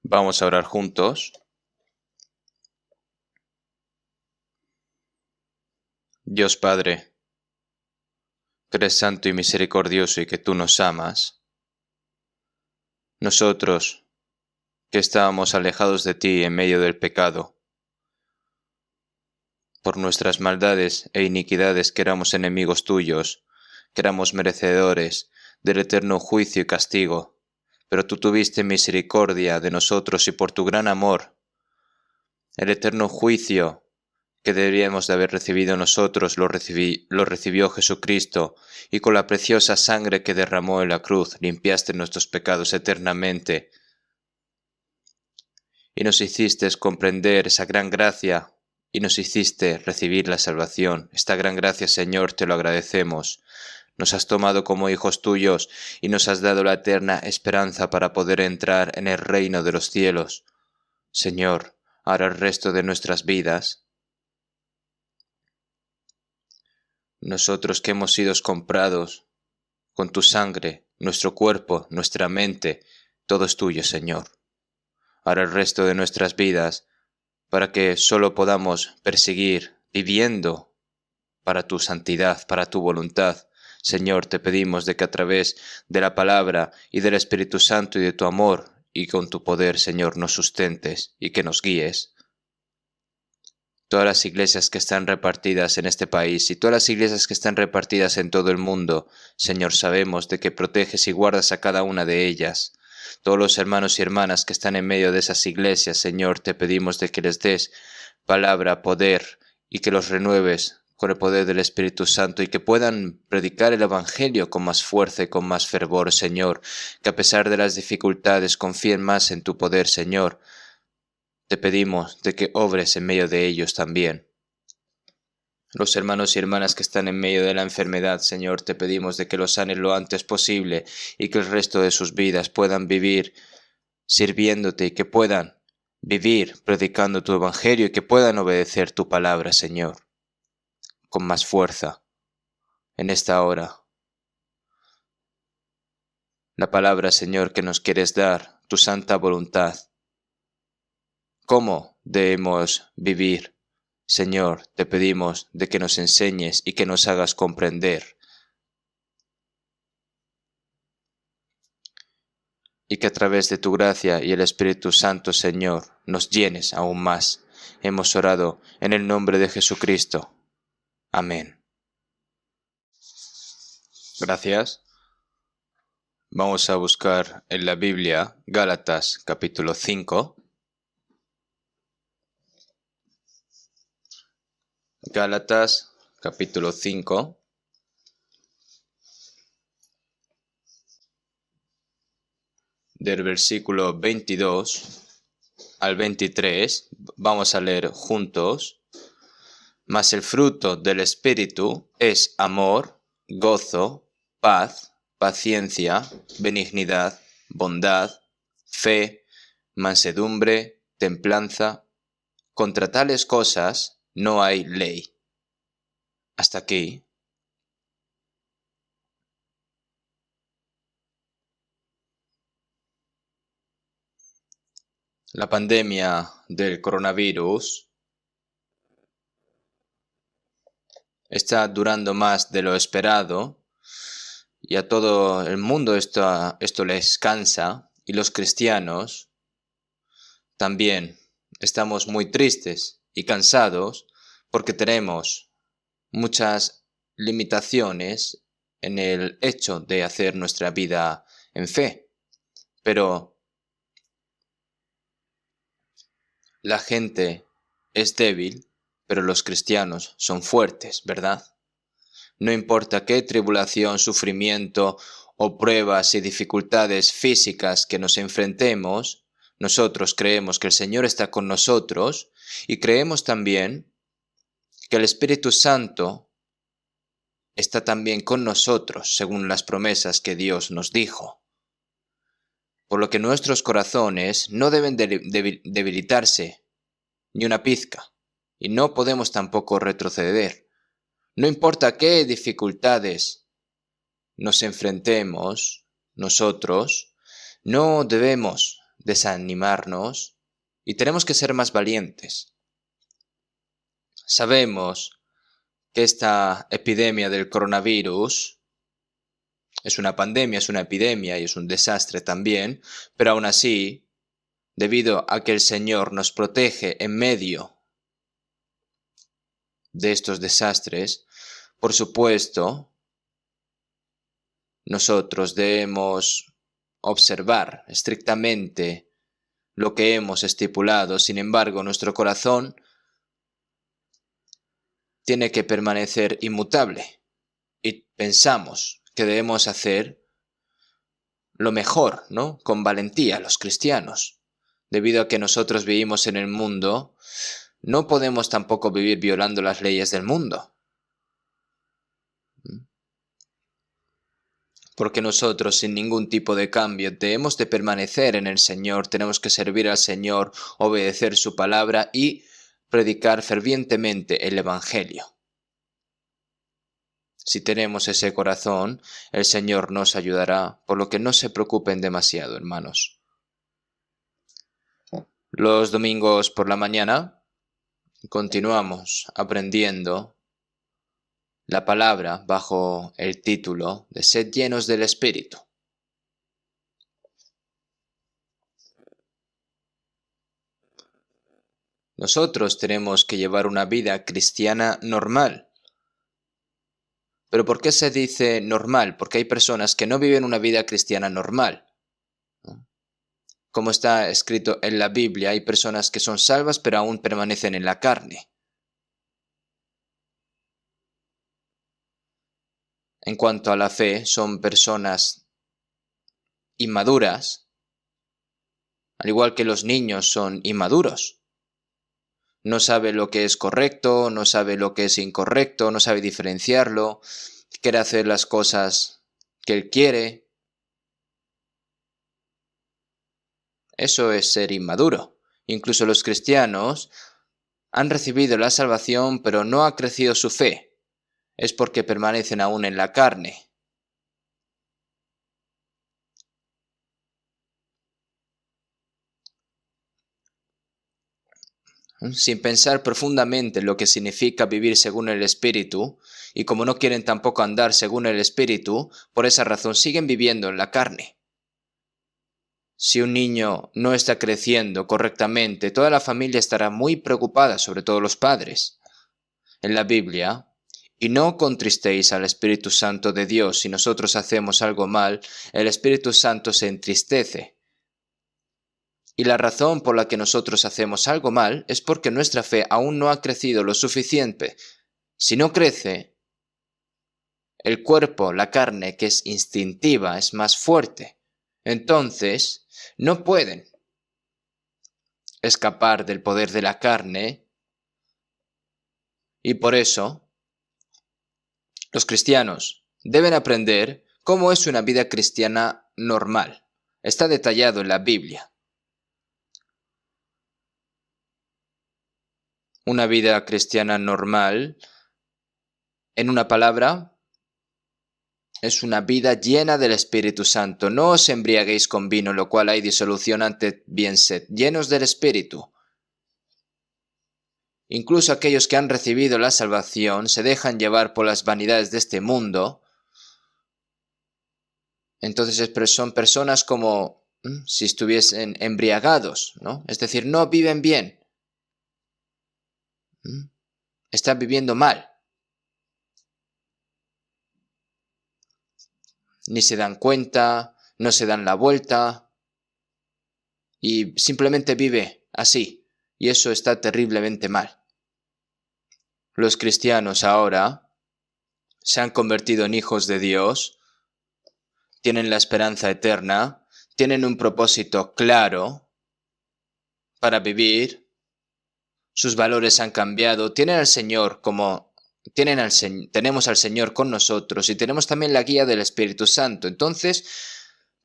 Vamos a orar juntos. Dios Padre, que eres santo y misericordioso y que tú nos amas, nosotros, que estábamos alejados de ti en medio del pecado, por nuestras maldades e iniquidades que éramos enemigos tuyos, que éramos merecedores del eterno juicio y castigo, pero tú tuviste misericordia de nosotros y por tu gran amor, el eterno juicio que deberíamos de haber recibido nosotros lo recibió Jesucristo, y con la preciosa sangre que derramó en la cruz limpiaste nuestros pecados eternamente, y nos hiciste comprender esa gran gracia, y nos hiciste recibir la salvación. Esta gran gracia, Señor, te lo agradecemos. Nos has tomado como hijos tuyos, y nos has dado la eterna esperanza para poder entrar en el reino de los cielos. Señor, ahora el resto de nuestras vidas, nosotros que hemos sido comprados con tu sangre, nuestro cuerpo, nuestra mente, todo es tuyo, Señor. Ahora el resto de nuestras vidas, para que solo podamos perseguir, viviendo para tu santidad, para tu voluntad. Señor, te pedimos de que a través de la palabra y del Espíritu Santo y de tu amor y con tu poder, Señor, nos sustentes y que nos guíes. Todas las iglesias que están repartidas en este país y todas las iglesias que están repartidas en todo el mundo, Señor, sabemos de que proteges y guardas a cada una de ellas. Todos los hermanos y hermanas que están en medio de esas iglesias, Señor, te pedimos de que les des palabra, poder y que los renueves con el poder del Espíritu Santo y que puedan predicar el Evangelio con más fuerza y con más fervor, Señor, que a pesar de las dificultades confíen más en tu poder, Señor. Te pedimos de que obres en medio de ellos también. Los hermanos y hermanas que están en medio de la enfermedad, Señor, te pedimos de que los sanes lo antes posible y que el resto de sus vidas puedan vivir sirviéndote y que puedan vivir predicando tu evangelio y que puedan obedecer tu palabra, Señor, con más fuerza en esta hora. La palabra, Señor, que nos quieres dar, tu santa voluntad. ¿Cómo debemos vivir? Señor, te pedimos de que nos enseñes y que nos hagas comprender. Y que a través de tu gracia y el Espíritu Santo, Señor, nos llenes aún más. Hemos orado en el nombre de Jesucristo. Amén. Gracias. Vamos a buscar en la Biblia Gálatas capítulo 5. Gálatas capítulo 5. Del versículo 22 al 23, vamos a leer juntos. Mas el fruto del Espíritu es amor, gozo, paz, paciencia, benignidad, bondad, fe, mansedumbre, templanza. Contra tales cosas no hay ley. Hasta aquí. La pandemia del coronavirus está durando más de lo esperado y a todo el mundo esto les cansa, y los cristianos también estamos muy tristes y cansados porque tenemos muchas limitaciones en el hecho de hacer nuestra vida en fe. Pero la gente es débil, pero los cristianos son fuertes, ¿verdad? No importa qué tribulación, sufrimiento o pruebas y dificultades físicas que nos enfrentemos, nosotros creemos que el Señor está con nosotros y creemos también que el Espíritu Santo está también con nosotros según las promesas que Dios nos dijo. Por lo que nuestros corazones no deben debilitarse ni una pizca, y no podemos tampoco retroceder. No importa qué dificultades nos enfrentemos, nosotros no debemos desanimarnos y tenemos que ser más valientes. Sabemos que esta epidemia del coronavirus es una pandemia, es una epidemia y es un desastre también, pero aún así, debido a que el Señor nos protege en medio de estos desastres, por supuesto, nosotros debemos observar estrictamente lo que hemos estipulado. Sin embargo, nuestro corazón tiene que permanecer inmutable y pensamos que debemos hacer lo mejor, ¿no? Con valentía, los cristianos. Debido a que nosotros vivimos en el mundo, no podemos tampoco vivir violando las leyes del mundo. Porque nosotros, sin ningún tipo de cambio, debemos de permanecer en el Señor, tenemos que servir al Señor, obedecer su palabra y predicar fervientemente el Evangelio. Si tenemos ese corazón, el Señor nos ayudará, por lo que no se preocupen demasiado, hermanos. Los domingos por la mañana continuamos aprendiendo la palabra bajo el título de Sed llenos del Espíritu. Nosotros tenemos que llevar una vida cristiana normal. ¿Pero por qué se dice normal? Porque hay personas que no viven una vida cristiana normal. Como está escrito en la Biblia, hay personas que son salvas pero aún permanecen en la carne. En cuanto a la fe, son personas inmaduras, al igual que los niños son inmaduros. No sabe lo que es correcto, no sabe lo que es incorrecto, no sabe diferenciarlo, quiere hacer las cosas que él quiere. Eso es ser inmaduro. Incluso los cristianos han recibido la salvación, pero no ha crecido su fe. Es porque permanecen aún en la carne. Sin pensar profundamente en lo que significa vivir según el Espíritu, y como no quieren tampoco andar según el Espíritu, por esa razón siguen viviendo en la carne. Si un niño no está creciendo correctamente, toda la familia estará muy preocupada, sobre todo los padres. En la Biblia, y no contristéis al Espíritu Santo de Dios. Si nosotros hacemos algo mal, el Espíritu Santo se entristece. Y la razón por la que nosotros hacemos algo mal es porque nuestra fe aún no ha crecido lo suficiente. Si no crece, el cuerpo, la carne, que es instintiva, es más fuerte. Entonces, no pueden escapar del poder de la carne. Y por eso, los cristianos deben aprender cómo es una vida cristiana normal. Está detallado en la Biblia. Una vida cristiana normal, en una palabra, es una vida llena del Espíritu Santo. No os embriaguéis con vino, lo cual hay disolución, ante bien sed, llenos del Espíritu. Incluso aquellos que han recibido la salvación se dejan llevar por las vanidades de este mundo. Entonces son personas como si estuviesen embriagados, ¿no? Es decir, no viven bien. Están viviendo mal. Ni se dan cuenta, no se dan la vuelta y simplemente vive así. Y eso está terriblemente mal. Los cristianos ahora se han convertido en hijos de Dios, tienen la esperanza eterna, tienen un propósito claro para vivir. Sus valores han cambiado, tienen al Señor tenemos al Señor con nosotros y tenemos también la guía del Espíritu Santo. Entonces,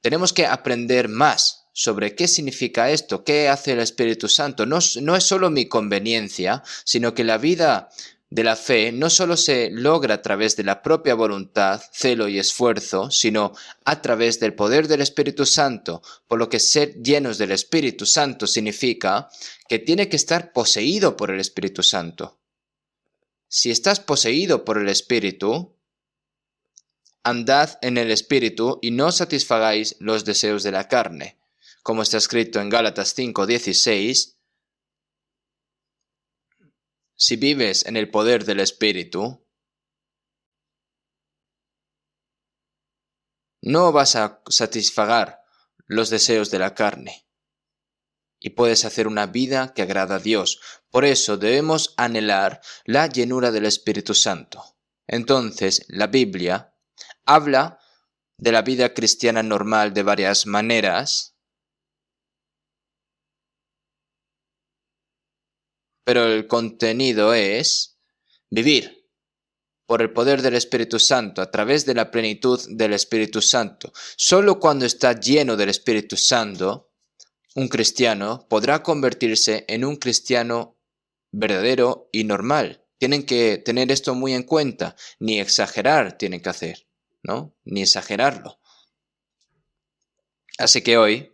tenemos que aprender más sobre qué significa esto, qué hace el Espíritu Santo. No es solo mi conveniencia, sino que la vida de la fe no solo se logra a través de la propia voluntad, celo y esfuerzo, sino a través del poder del Espíritu Santo, por lo que ser llenos del Espíritu Santo significa que tiene que estar poseído por el Espíritu Santo. Si estás poseído por el Espíritu, andad en el Espíritu y no satisfagáis los deseos de la carne. Como está escrito en Gálatas 5:16, si vives en el poder del Espíritu, no vas a satisfagar los deseos de la carne y puedes hacer una vida que agrada a Dios. Por eso debemos anhelar la llenura del Espíritu Santo. Entonces, la Biblia habla de la vida cristiana normal de varias maneras, pero el contenido es vivir por el poder del Espíritu Santo, a través de la plenitud del Espíritu Santo. Solo cuando está lleno del Espíritu Santo, un cristiano podrá convertirse en un cristiano verdadero y normal. Tienen que tener esto muy en cuenta. Ni exagerar tienen que hacer, ¿no? Ni exagerarlo. Así que hoy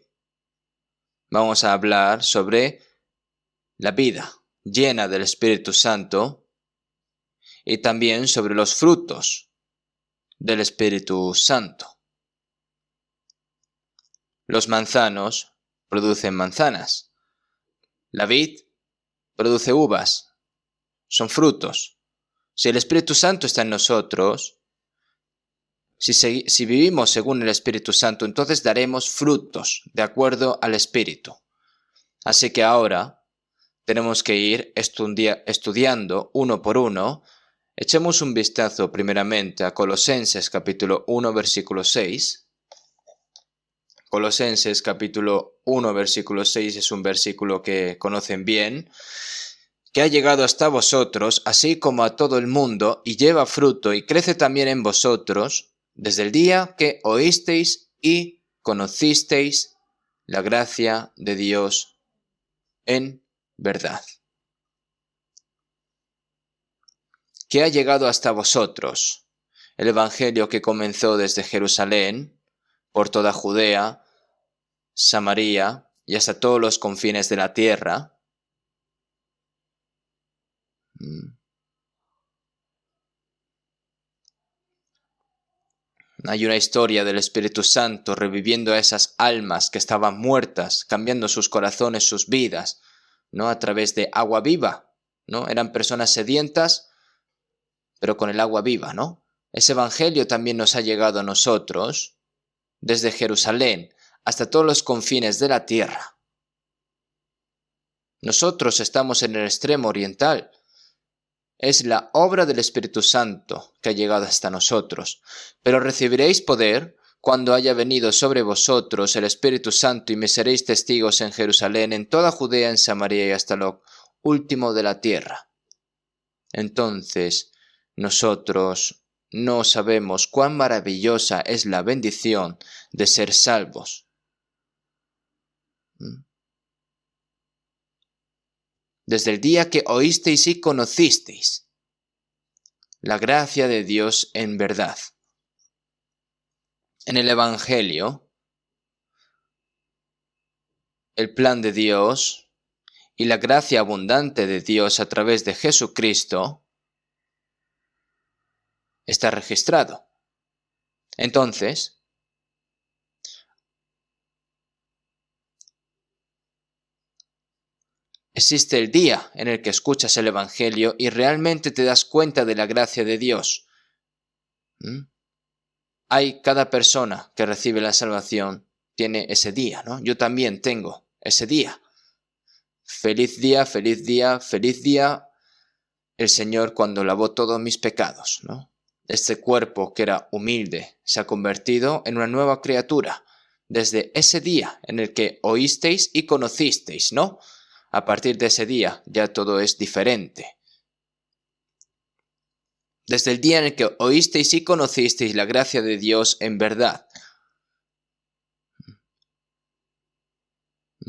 vamos a hablar sobre la vida llena del Espíritu Santo y también sobre los frutos del Espíritu Santo. Los manzanos producen manzanas. La vid produce uvas. Son frutos. Si el Espíritu Santo está en nosotros, si vivimos según el Espíritu Santo, entonces daremos frutos de acuerdo al Espíritu. Así que ahora tenemos que ir estudiando uno por uno. Echemos un vistazo primeramente a Colosenses capítulo 1 versículo 6. Colosenses capítulo 1 versículo 6 es un versículo que conocen bien, que ha llegado hasta vosotros, así como a todo el mundo, y lleva fruto y crece también en vosotros, desde el día que oísteis y conocisteis la gracia de Dios en verdad. Que ha llegado hasta vosotros el Evangelio que comenzó desde Jerusalén, por toda Judea, Samaria y hasta todos los confines de la tierra. Hay una historia del Espíritu Santo reviviendo a esas almas que estaban muertas, cambiando sus corazones, sus vidas, ¿no? A través de agua viva, ¿no? Eran personas sedientas, pero con el agua viva, ¿no? Ese Evangelio también nos ha llegado a nosotros desde Jerusalén hasta todos los confines de la tierra. Nosotros estamos en el extremo oriental. Es la obra del Espíritu Santo que ha llegado hasta nosotros. Pero recibiréis poder cuando haya venido sobre vosotros el Espíritu Santo y me seréis testigos en Jerusalén, en toda Judea, en Samaria y hasta lo último de la tierra. Entonces, nosotros no sabemos cuán maravillosa es la bendición de ser salvos. Desde el día que oísteis y conocisteis la gracia de Dios en verdad. En el Evangelio, el plan de Dios y la gracia abundante de Dios a través de Jesucristo está registrado. Entonces, existe el día en el que escuchas el Evangelio y realmente te das cuenta de la gracia de Dios. Hay cada persona que recibe la salvación tiene ese día, ¿no? Yo también tengo ese día. Feliz día, feliz día, feliz día el Señor cuando lavó todos mis pecados, ¿no? Este cuerpo que era humilde se ha convertido en una nueva criatura desde ese día en el que oísteis y conocisteis, ¿no? A partir de ese día ya todo es diferente. Desde el día en el que oísteis y conocisteis la gracia de Dios en verdad.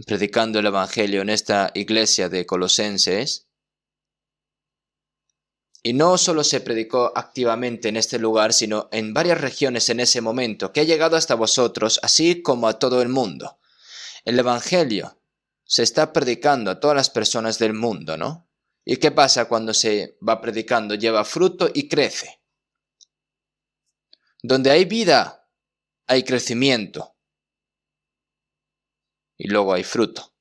Predicando el Evangelio en esta iglesia de Colosenses, Y no solo se predicó activamente en este lugar, sino en varias regiones en ese momento, que ha llegado hasta vosotros, así como a todo el mundo. El Evangelio se está predicando a todas las personas del mundo, ¿no? ¿Y qué pasa cuando se va predicando? Lleva fruto y crece. Donde hay vida, hay crecimiento. Y luego hay fruto.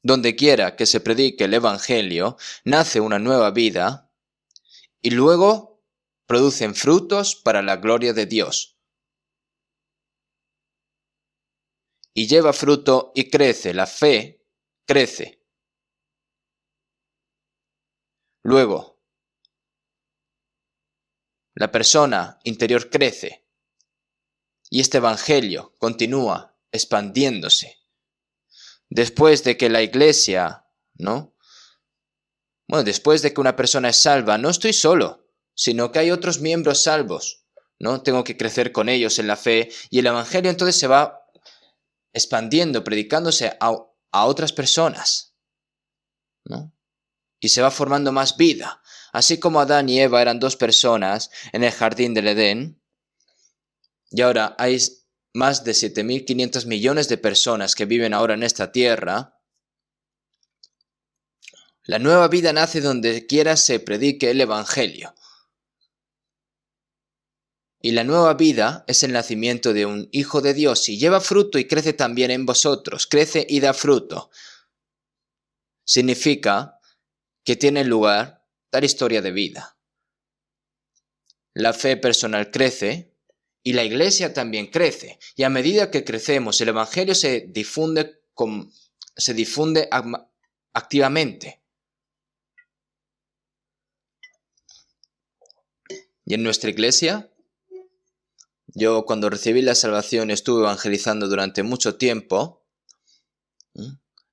Donde quiera que se predique el Evangelio, nace una nueva vida y luego producen frutos para la gloria de Dios. Y lleva fruto y crece, la fe crece. Luego, la persona interior crece y este Evangelio continúa expandiéndose. Después de que la iglesia, ¿no? Bueno, después de que una persona es salva, no estoy solo, sino que hay otros miembros salvos, ¿no? Tengo que crecer con ellos en la fe y el Evangelio entonces se va expandiendo, predicándose a otras personas, ¿no? Y se va formando más vida. Así como Adán y Eva eran dos personas en el jardín del Edén, y ahora hay más de 7.500 millones de personas que viven ahora en esta tierra. La nueva vida nace donde quiera se predique el Evangelio. Y la nueva vida es el nacimiento de un Hijo de Dios y lleva fruto y crece también en vosotros. Crece y da fruto. Significa que tiene lugar tal historia de vida. La fe personal crece y la iglesia también crece. Y a medida que crecemos, el Evangelio se difunde activamente. Y en nuestra iglesia, yo cuando recibí la salvación estuve evangelizando durante mucho tiempo.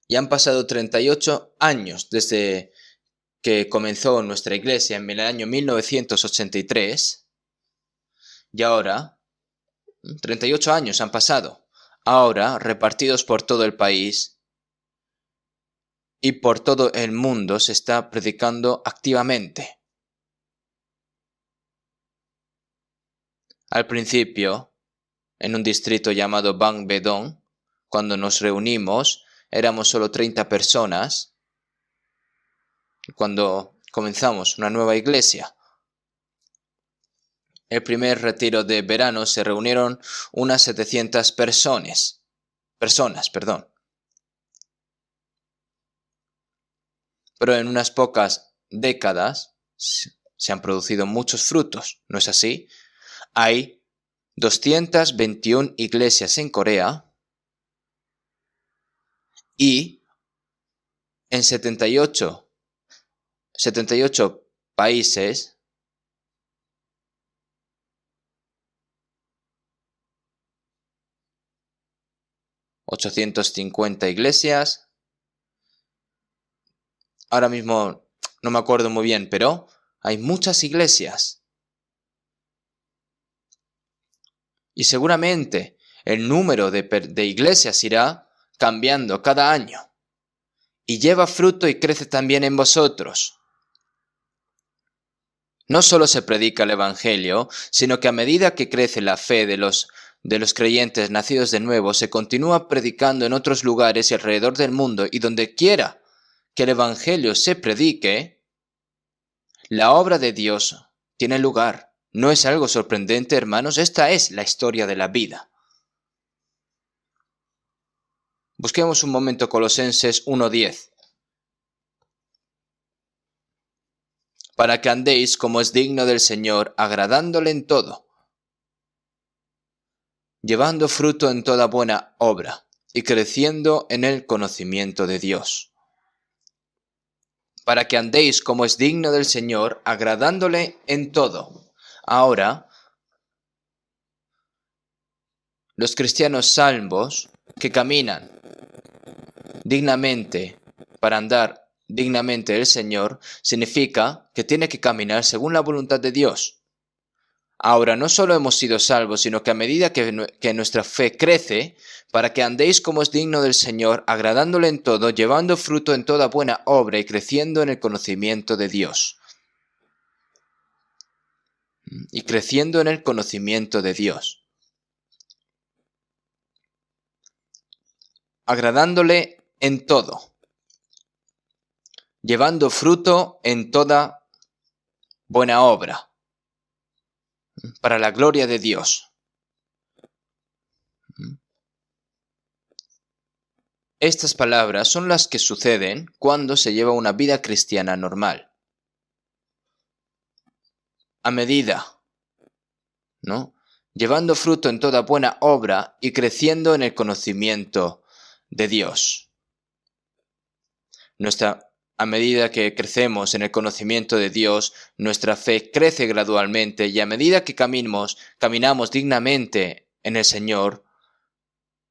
Y han pasado 38 años desde que comenzó nuestra iglesia en el año 1983. Y ahora, 38 años han pasado. Ahora, repartidos por todo el país y por todo el mundo, se está predicando activamente. Al principio, en un distrito llamado Bang Bedong, cuando nos reunimos, éramos solo 30 personas. Cuando comenzamos una nueva iglesia, el primer retiro de verano se reunieron unas 700 personas. Pero en unas pocas décadas se han producido muchos frutos, ¿no es así? Hay 221 iglesias en Corea y en 78 países, ...850 iglesias. Ahora mismo no me acuerdo muy bien, pero hay muchas iglesias. Y seguramente el número de iglesias irá cambiando cada año. Y lleva fruto y crece también en vosotros. No solo se predica el Evangelio, sino que a medida que crece la fe de los creyentes nacidos de nuevo, se continúa predicando en otros lugares y alrededor del mundo, y donde quiera que el Evangelio se predique, la obra de Dios tiene lugar. ¿No es algo sorprendente, hermanos? Esta es la historia de la vida. Busquemos un momento Colosenses 1:10. Para que andéis como es digno del Señor, agradándole en todo, llevando fruto en toda buena obra y creciendo en el conocimiento de Dios. Para que andéis como es digno del Señor, agradándole en todo. Ahora, los cristianos salvos que caminan dignamente para andar dignamente el Señor, significa que tiene que caminar según la voluntad de Dios. Ahora, no solo hemos sido salvos, sino que a medida que nuestra fe crece, para que andéis como es digno del Señor, agradándole en todo, llevando fruto en toda buena obra y creciendo en el conocimiento de Dios. Y creciendo en el conocimiento de Dios. Agradándole en todo. Llevando fruto en toda buena obra. Para la gloria de Dios. Estas palabras son las que suceden cuando se lleva una vida cristiana normal. A medida, ¿no? Llevando fruto en toda buena obra y creciendo en el conocimiento de Dios. A medida que crecemos en el conocimiento de Dios, nuestra fe crece gradualmente y a medida que caminamos dignamente en el Señor,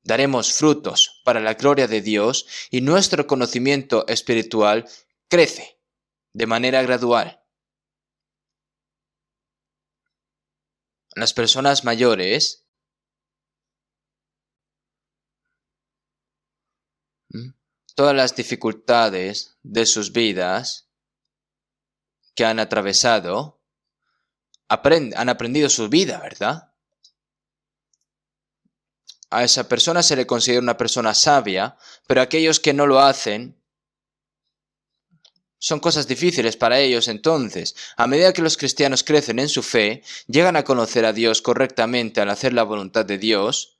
daremos frutos para la gloria de Dios y nuestro conocimiento espiritual crece de manera gradual. Las personas mayores todas las dificultades de sus vidas que han atravesado, han aprendido su vida, ¿verdad? A esa persona se le considera una persona sabia, pero aquellos que no lo hacen, son cosas difíciles para ellos. Entonces, a medida que los cristianos crecen en su fe, llegan a conocer a Dios correctamente al hacer la voluntad de Dios,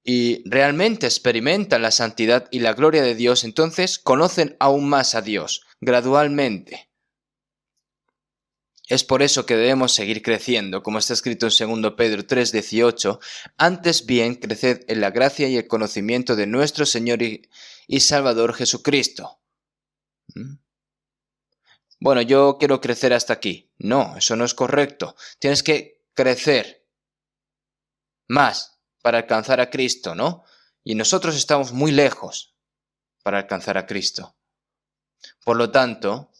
y realmente experimentan la santidad y la gloria de Dios, entonces conocen aún más a Dios, gradualmente. Es por eso que debemos seguir creciendo, como está escrito en 2 Pedro 3:18, antes bien creced en la gracia y el conocimiento de nuestro Señor y Salvador Jesucristo. Bueno, yo quiero crecer hasta aquí. No, eso no es correcto. Tienes que crecer más para alcanzar a Cristo, ¿no? Y nosotros estamos muy lejos para alcanzar a Cristo. Por lo tanto,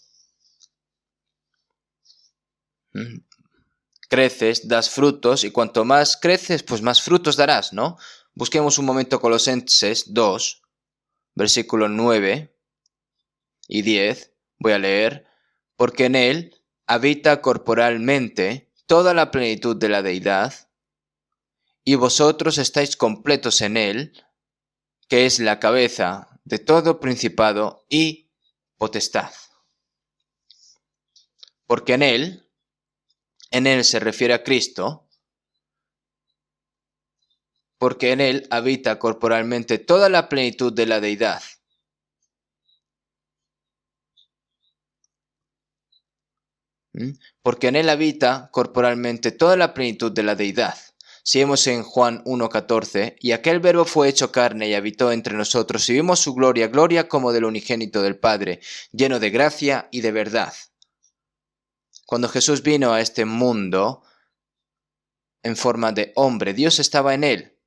creces, das frutos, y cuanto más creces, pues más frutos darás, ¿no? Busquemos un momento Colosenses 2, versículos 9 y 10. Voy a leer. Porque en él habita corporalmente toda la plenitud de la deidad, y vosotros estáis completos en él, que es la cabeza de todo principado y potestad. Porque en él se refiere a Cristo, porque en él habita corporalmente toda la plenitud de la deidad. Porque en él habita corporalmente toda la plenitud de la deidad. Seguimos en Juan 1:14, y aquel verbo fue hecho carne y habitó entre nosotros, y vimos su gloria, gloria como del unigénito del Padre, lleno de gracia y de verdad. Cuando Jesús vino a este mundo en forma de hombre, Dios estaba en él,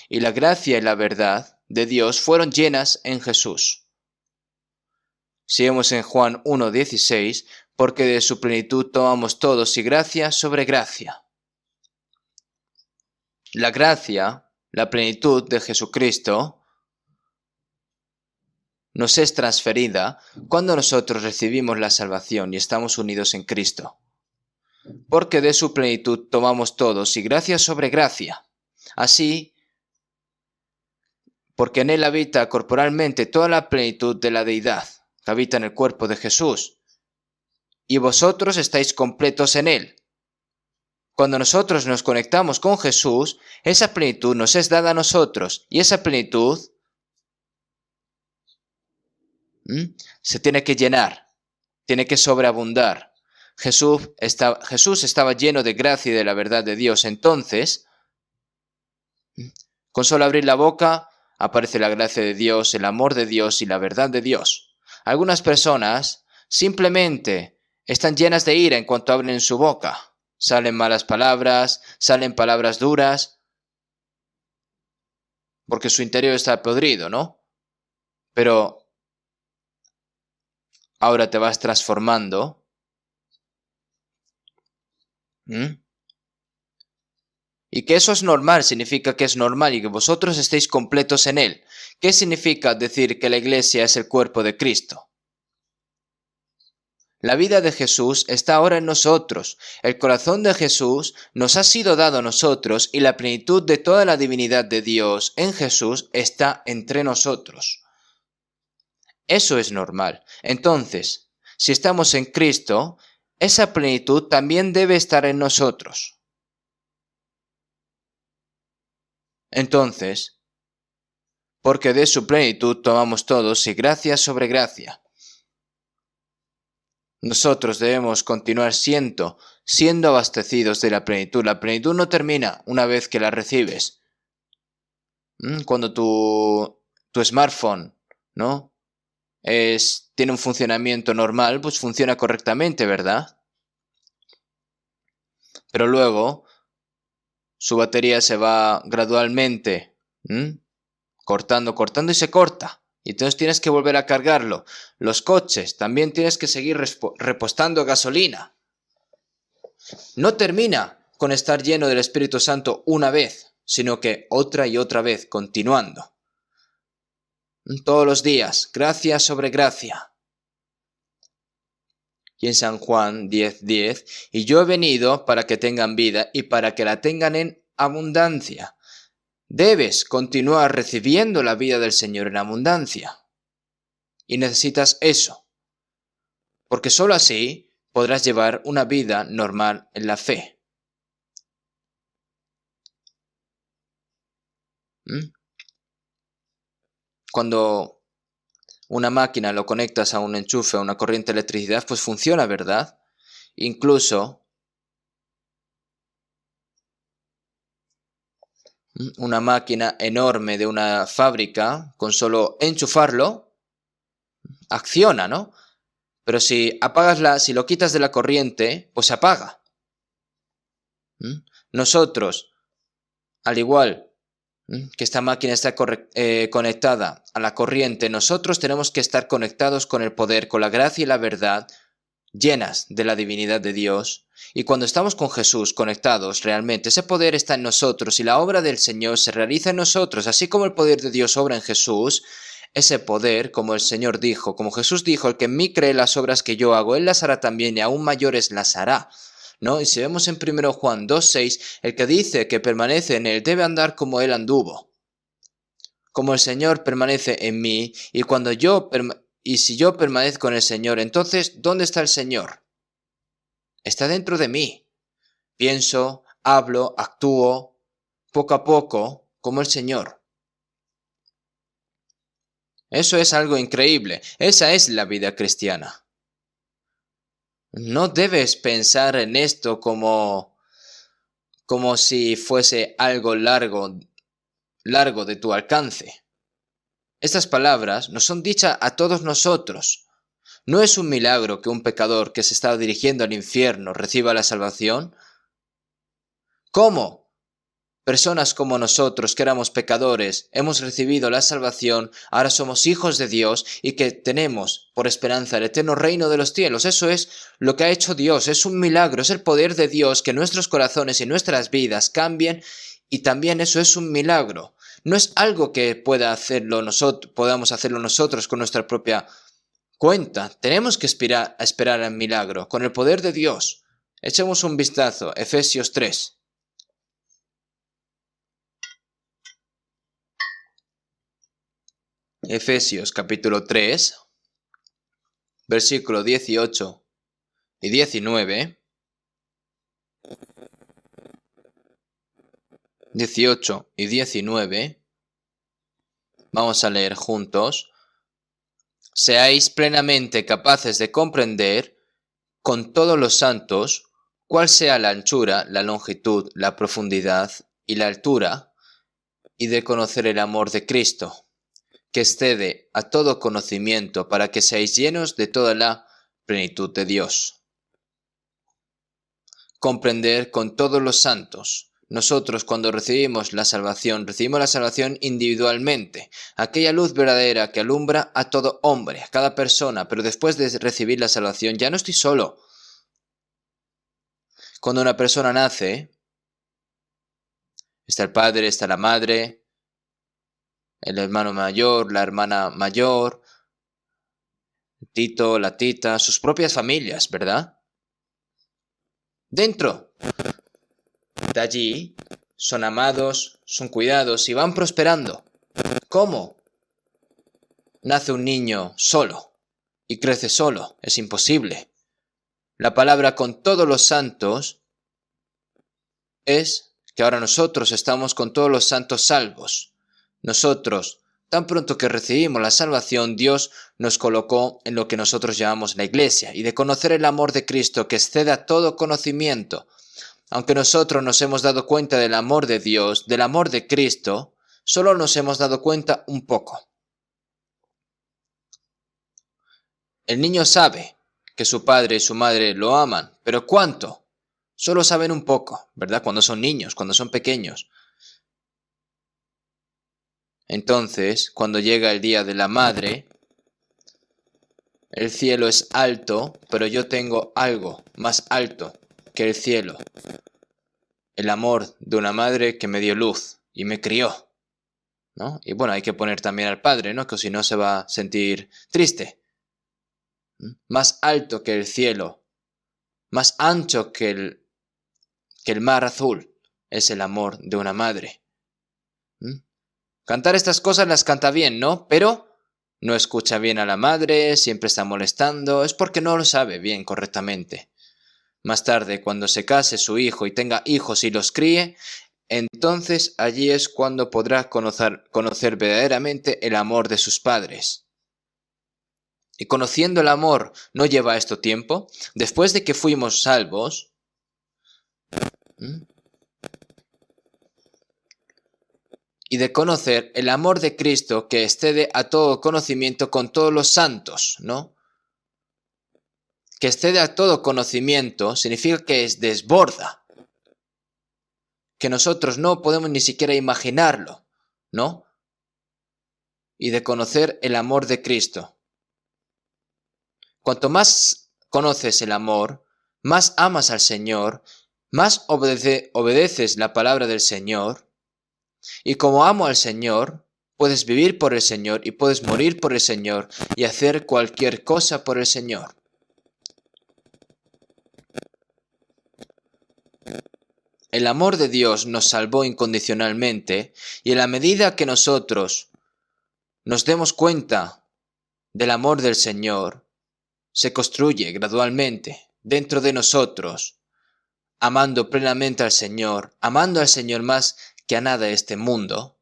y la gracia y la verdad de Dios fueron llenas en Jesús. Seguimos en Juan 1:16, porque de su plenitud tomamos todos y gracia sobre gracia. La gracia, la plenitud de Jesucristo, nos es transferida cuando nosotros recibimos la salvación y estamos unidos en Cristo. Porque de su plenitud tomamos todos y gracia sobre gracia. Así, porque en él habita corporalmente toda la plenitud de la deidad, que habita en el cuerpo de Jesús. Y vosotros estáis completos en él. Cuando nosotros nos conectamos con Jesús, esa plenitud nos es dada a nosotros, y esa plenitud se tiene que llenar, tiene que sobreabundar. Jesús estaba lleno de gracia y de la verdad de Dios. Entonces, con solo abrir la boca, aparece la gracia de Dios, el amor de Dios y la verdad de Dios. Algunas personas simplemente están llenas de ira en cuanto abren su boca. Salen malas palabras, salen palabras duras, porque su interior está podrido, ¿no? Pero ahora te vas transformando. Y que eso es normal, significa que es normal y que vosotros estéis completos en Él. ¿Qué significa decir que la iglesia es el cuerpo de Cristo? La vida de Jesús está ahora en nosotros. El corazón de Jesús nos ha sido dado a nosotros y la plenitud de toda la divinidad de Dios en Jesús está entre nosotros. Eso es normal. Entonces, si estamos en Cristo, esa plenitud también debe estar en nosotros. Entonces, porque de su plenitud tomamos todos y gracia sobre gracia. Nosotros debemos continuar siendo abastecidos de la plenitud. La plenitud no termina una vez que la recibes. Cuando tu smartphone, ¿no? tiene un funcionamiento normal, pues funciona correctamente, ¿verdad? Pero luego su batería se va gradualmente cortando y se corta. Y entonces tienes que volver a cargarlo. Los coches también tienes que seguir repostando gasolina. No termina con estar lleno del Espíritu Santo una vez, sino que otra y otra vez, continuando. Todos los días, gracia sobre gracia. Y en San Juan 10:10, y yo he venido para que tengan vida y para que la tengan en abundancia. Debes continuar recibiendo la vida del Señor en abundancia. Y necesitas eso. Porque sólo así podrás llevar una vida normal en la fe. Cuando una máquina lo conectas a un enchufe, a una corriente de electricidad, pues funciona, ¿verdad? Incluso una máquina enorme de una fábrica, con solo enchufarlo, acciona, ¿no? Pero si si lo quitas de la corriente, pues se apaga. Nosotros, al igual que esta máquina está conectada a la corriente, nosotros tenemos que estar conectados con el poder, con la gracia y la verdad, llenas de la divinidad de Dios. Y cuando estamos con Jesús conectados realmente, ese poder está en nosotros y la obra del Señor se realiza en nosotros. Así como el poder de Dios obra en Jesús, ese poder, como el Señor dijo, como Jesús dijo, el que en mí cree las obras que yo hago, Él las hará también y aún mayores las hará. ¿No? Y si vemos en 1 Juan 2:6, el que dice que permanece en Él debe andar como Él anduvo. Como el Señor permanece en mí, y si yo permanezco en el Señor, entonces, ¿dónde está el Señor? Está dentro de mí. Pienso, hablo, actúo, poco a poco, como el Señor. Eso es algo increíble. Esa es la vida cristiana. No debes pensar en esto como si fuese algo largo de tu alcance. Estas palabras nos son dichas a todos nosotros. ¿No es un milagro que un pecador que se está dirigiendo al infierno reciba la salvación? ¿Cómo? Personas como nosotros, que éramos pecadores, hemos recibido la salvación, ahora somos hijos de Dios y que tenemos por esperanza el eterno reino de los cielos. Eso es lo que ha hecho Dios, es un milagro, es el poder de Dios que nuestros corazones y nuestras vidas cambien, y también eso es un milagro. No es algo que podamos hacerlo nosotros con nuestra propia cuenta. Tenemos que esperar al milagro, con el poder de Dios. Echemos un vistazo, Efesios 3. Efesios capítulo 3, versículo 18 y 19. 18 y 19. Vamos a leer juntos. Seáis plenamente capaces de comprender con todos los santos cuál sea la anchura, la longitud, la profundidad y la altura, y de conocer el amor de Cristo, que excede a todo conocimiento, para que seáis llenos de toda la plenitud de Dios. Comprender con todos los santos. nosotros cuando recibimos la salvación individualmente, aquella luz verdadera que alumbra a todo hombre, a cada persona, pero después de recibir la salvación ya no estoy solo. Cuando una persona nace, está el padre, está la madre, el hermano mayor, la hermana mayor, el tito, la tita, sus propias familias, ¿verdad? Dentro de allí son amados, son cuidados y van prosperando. ¿Cómo? Nace un niño solo y crece solo. Es imposible. La palabra con todos los santos es que ahora nosotros estamos con todos los santos salvos. Nosotros, tan pronto que recibimos la salvación, Dios nos colocó en lo que nosotros llamamos la iglesia, y de conocer el amor de Cristo que excede a todo conocimiento. Aunque nosotros nos hemos dado cuenta del amor de Dios, del amor de Cristo, solo nos hemos dado cuenta un poco. El niño sabe que su padre y su madre lo aman, pero ¿cuánto? Solo saben un poco, ¿verdad? Cuando son niños, cuando son pequeños. Entonces, cuando llega el día de la madre, el cielo es alto, pero yo tengo algo más alto que el cielo. El amor de una madre que me dio luz y me crió, ¿no? Y bueno, hay que poner también al padre, ¿no? Que si no se va a sentir triste. Más alto que el cielo, más ancho que el mar azul, es el amor de una madre. Cantar estas cosas las canta bien, ¿no? Pero no escucha bien a la madre, siempre está molestando, es porque no lo sabe bien correctamente. Más tarde, cuando se case su hijo y tenga hijos y los críe, entonces allí es cuando podrá conocer verdaderamente el amor de sus padres. Y conociendo el amor, ¿no lleva esto tiempo? Después de que fuimos salvos, y de conocer el amor de Cristo que excede a todo conocimiento con todos los santos, ¿no? Que excede a todo conocimiento significa que desborda, que nosotros no podemos ni siquiera imaginarlo, ¿no? Y de conocer el amor de Cristo. Cuanto más conoces el amor, más amas al Señor, más obedeces la palabra del Señor. Y como amo al Señor, puedes vivir por el Señor y puedes morir por el Señor y hacer cualquier cosa por el Señor. El amor de Dios nos salvó incondicionalmente, y en la medida que nosotros nos demos cuenta del amor del Señor, se construye gradualmente dentro de nosotros, amando plenamente al Señor, amando al Señor más que a nada de este mundo,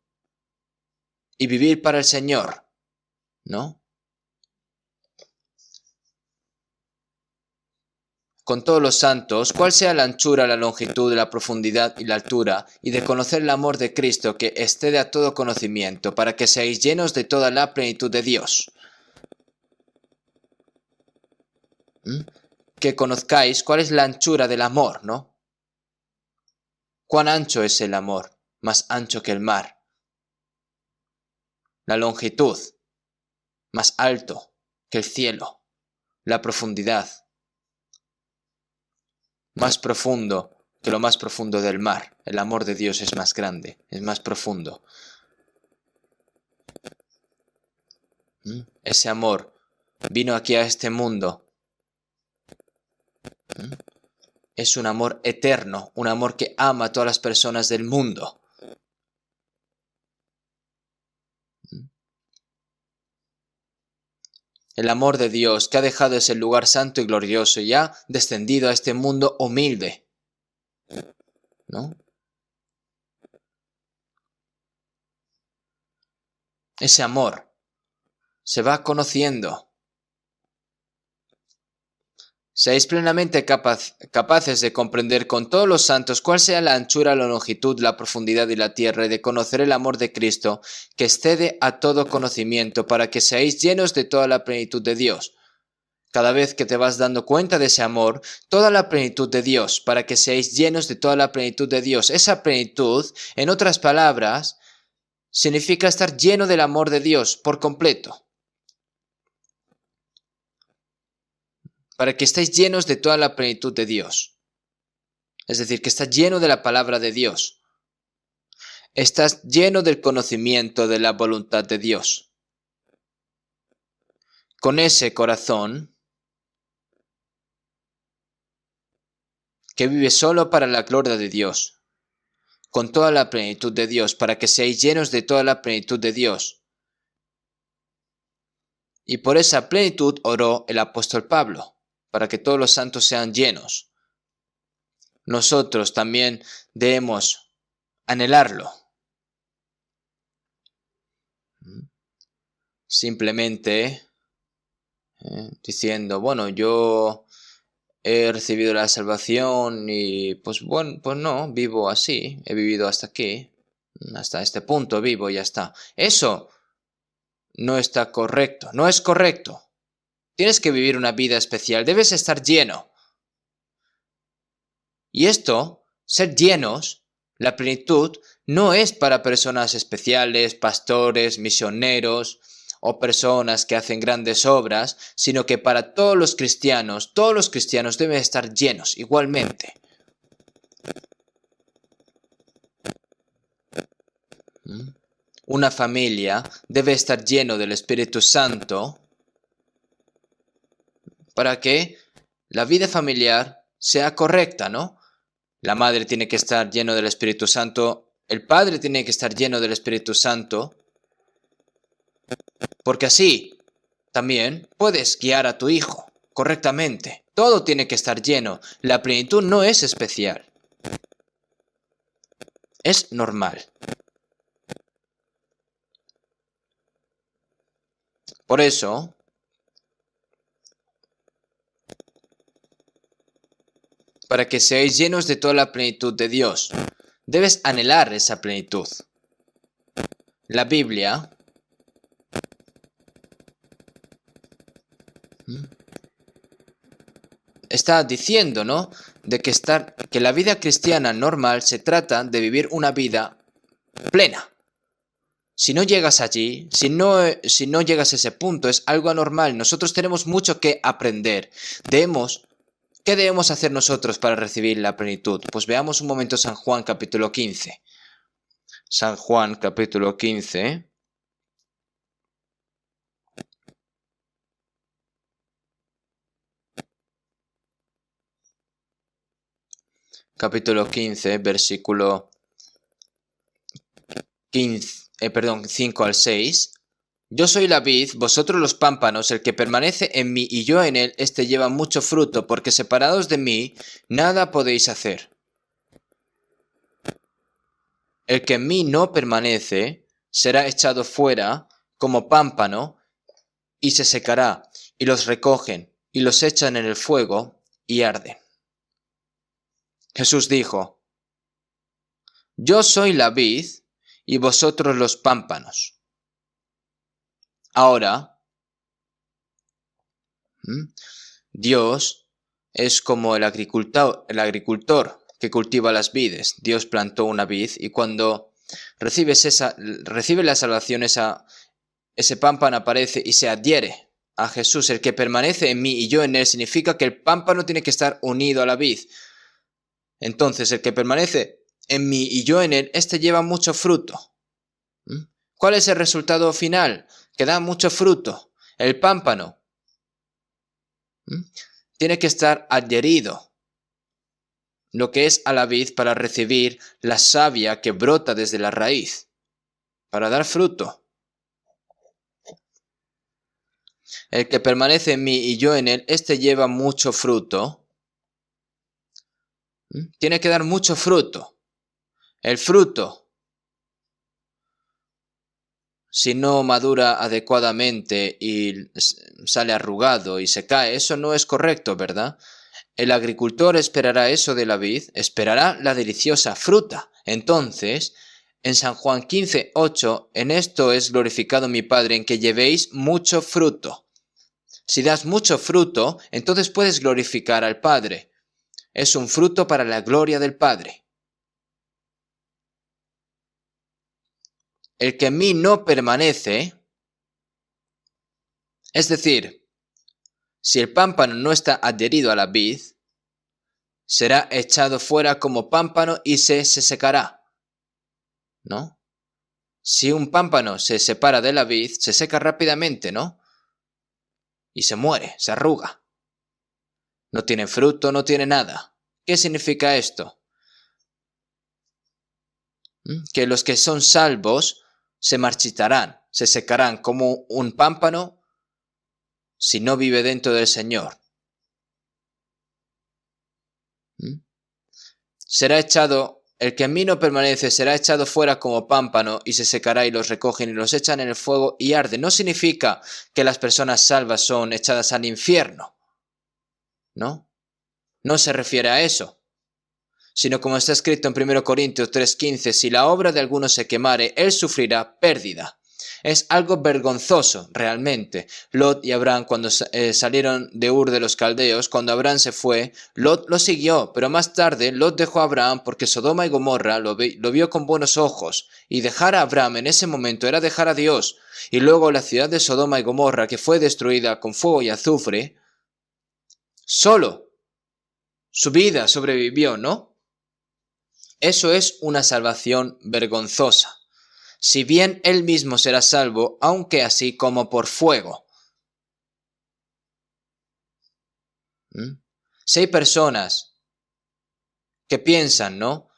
y vivir para el Señor, ¿no? Con todos los santos, cuál sea la anchura, la longitud, la profundidad y la altura, y de conocer el amor de Cristo que excede a todo conocimiento, para que seáis llenos de toda la plenitud de Dios. Que conozcáis cuál es la anchura del amor, ¿no? Cuán ancho es el amor, más ancho que el mar. La longitud, más alto que el cielo. La profundidad, más profundo que lo más profundo del mar. El amor de Dios es más grande, es más profundo. Ese amor vino aquí a este mundo. Es un amor eterno, un amor que ama a todas las personas del mundo. El amor de Dios que ha dejado ese lugar santo y glorioso y ha descendido a este mundo humilde, ¿no? Ese amor se va conociendo. Seáis plenamente capaces de comprender con todos los santos cuál sea la anchura, la longitud, la profundidad y la tierra, y de conocer el amor de Cristo, que excede a todo conocimiento, para que seáis llenos de toda la plenitud de Dios. Cada vez que te vas dando cuenta de ese amor, toda la plenitud de Dios, para que seáis llenos de toda la plenitud de Dios. Esa plenitud, en otras palabras, significa estar lleno del amor de Dios por completo. Para que estéis llenos de toda la plenitud de Dios. Es decir, que estás lleno de la palabra de Dios. Estás lleno del conocimiento de la voluntad de Dios. Con ese corazón que vive solo para la gloria de Dios, con toda la plenitud de Dios, para que seáis llenos de toda la plenitud de Dios. Y por esa plenitud oró el apóstol Pablo, para que todos los santos sean llenos. Nosotros también debemos anhelarlo. Simplemente diciendo, bueno, yo he recibido la salvación y pues bueno, pues no, vivo así, he vivido hasta aquí, hasta este punto vivo y ya está. Eso no está correcto, no es correcto. Tienes que vivir una vida especial, debes estar lleno. Y esto, ser llenos, la plenitud, no es para personas especiales, pastores, misioneros o personas que hacen grandes obras, sino que para todos los cristianos deben estar llenos igualmente. Una familia debe estar lleno del Espíritu Santo para que la vida familiar sea correcta, ¿no? La madre tiene que estar lleno del Espíritu Santo, el padre tiene que estar lleno del Espíritu Santo, porque así también puedes guiar a tu hijo correctamente. Todo tiene que estar lleno. La plenitud no es especial. Es normal. Por eso, para que seáis llenos de toda la plenitud de Dios, debes anhelar esa plenitud. La Biblia está diciendo, ¿no?, de que la vida cristiana normal se trata de vivir una vida plena. Si no llegas allí, si no llegas a ese punto, es algo anormal. Nosotros tenemos mucho que aprender. ¿Qué debemos hacer nosotros para recibir la plenitud? Pues veamos un momento San Juan capítulo 15. San Juan capítulo 15. Capítulo 15, versículo 5 al 6. Yo soy la vid, vosotros los pámpanos, el que permanece en mí y yo en él, éste lleva mucho fruto, porque separados de mí, nada podéis hacer. El que en mí no permanece, será echado fuera como pámpano, y se secará, y los recogen, y los echan en el fuego, y arden. Jesús dijo, yo soy la vid, y vosotros los pámpanos. Ahora, Dios es como el agricultor que cultiva las vides. Dios plantó una vid y cuando recibe la salvación, ese pámpano aparece y se adhiere a Jesús. El que permanece en mí y yo en él significa que el pámpano tiene que estar unido a la vid. Entonces, el que permanece en mí y yo en él, este lleva mucho fruto. ¿Cuál es el resultado final? Que da mucho fruto. El pámpano tiene que estar adherido, lo que es a la vid, para recibir la savia que brota desde la raíz, para dar fruto. El que permanece en mí y yo en él, este lleva mucho fruto. Tiene que dar mucho fruto. El fruto, si no madura adecuadamente y sale arrugado y se cae, eso no es correcto, ¿verdad? El agricultor esperará eso de la vid, esperará la deliciosa fruta. Entonces, en San Juan 15:8, en esto es glorificado mi Padre, en que llevéis mucho fruto. Si das mucho fruto, entonces puedes glorificar al Padre. Es un fruto para la gloria del Padre. El que en mí no permanece, es decir, si el pámpano no está adherido a la vid, será echado fuera como pámpano y se secará, ¿no? Si un pámpano se separa de la vid, se seca rápidamente, ¿no? Y se muere, se arruga. No tiene fruto, no tiene nada. ¿Qué significa esto? Que los que son salvos se marchitarán, se secarán como un pámpano si no vive dentro del Señor. Será echado, el que en mí no permanece será echado fuera como pámpano y se secará, y los recogen y los echan en el fuego y arde. No significa que las personas salvas son echadas al infierno, ¿no? No se refiere a eso, sino como está escrito en 1 Corintios 3:15, si la obra de alguno se quemare, él sufrirá pérdida. Es algo vergonzoso, realmente. Lot y Abraham, cuando salieron de Ur de los Caldeos, cuando Abraham se fue, Lot lo siguió, pero más tarde Lot dejó a Abraham porque Sodoma y Gomorra lo vio con buenos ojos, y dejar a Abraham en ese momento era dejar a Dios. Y luego la ciudad de Sodoma y Gomorra, que fue destruida con fuego y azufre, solo su vida sobrevivió, ¿no? Eso es una salvación vergonzosa. Si bien él mismo será salvo, aunque así como por fuego. Si hay personas que piensan, ¿no?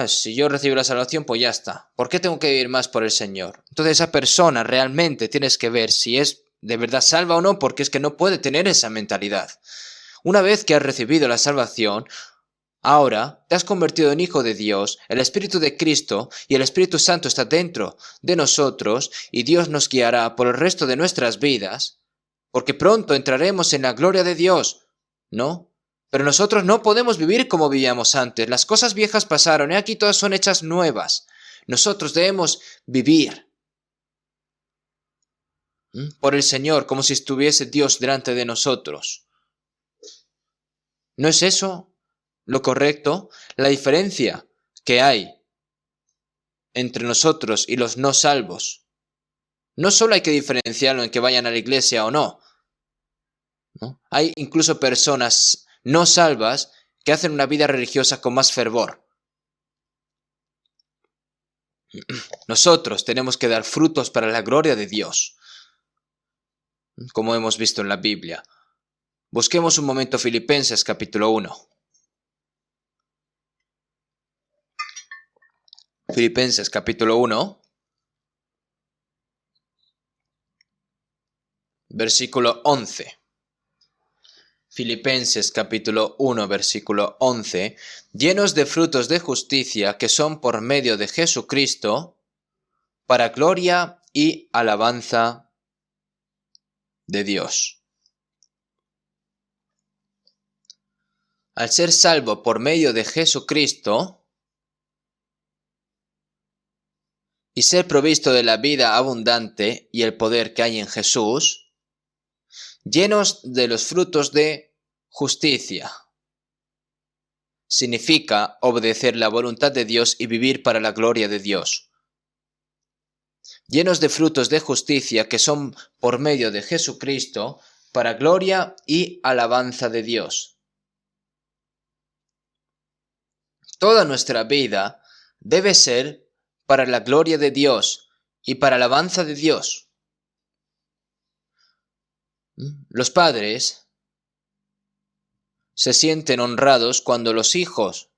Si yo recibo la salvación, pues ya está. ¿Por qué tengo que vivir más por el Señor? Entonces esa persona realmente tienes que ver si es de verdad salva o no, porque es que no puede tener esa mentalidad. Una vez que has recibido la salvación, ahora te has convertido en hijo de Dios, el Espíritu de Cristo y el Espíritu Santo está dentro de nosotros y Dios nos guiará por el resto de nuestras vidas, porque pronto entraremos en la gloria de Dios, ¿no? Pero nosotros no podemos vivir como vivíamos antes. Las cosas viejas pasaron y aquí todas son hechas nuevas. Nosotros debemos vivir por el Señor como si estuviese Dios delante de nosotros. ¿No es eso lo correcto? La diferencia que hay entre nosotros y los no salvos. No solo hay que diferenciarlo en que vayan a la iglesia o no, ¿no? Hay incluso personas no salvas que hacen una vida religiosa con más fervor. Nosotros tenemos que dar frutos para la gloria de Dios, como hemos visto en la Biblia. Busquemos un momento Filipenses capítulo 1. Filipenses capítulo 1, versículo 11. Filipenses capítulo 1, versículo 11. Llenos de frutos de justicia que son por medio de Jesucristo, para gloria y alabanza de Dios. Al ser salvo por medio de Jesucristo, y ser provisto de la vida abundante y el poder que hay en Jesús, llenos de los frutos de justicia. Significa obedecer la voluntad de Dios y vivir para la gloria de Dios. Llenos de frutos de justicia que son por medio de Jesucristo, para gloria y alabanza de Dios. Toda nuestra vida debe ser para la gloria de Dios y para la alabanza de Dios. Los padres se sienten honrados cuando los hijos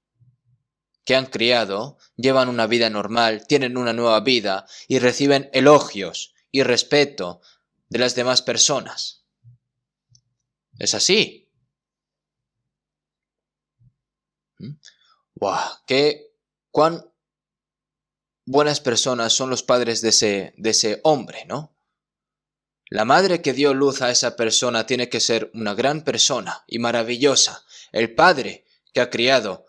que han criado llevan una vida normal, tienen una nueva vida y reciben elogios y respeto de las demás personas. Es así. ¡Wow! ¡Cuán buenas personas son los padres de ese hombre, ¿no? La madre que dio luz a esa persona tiene que ser una gran persona y maravillosa. El padre que ha criado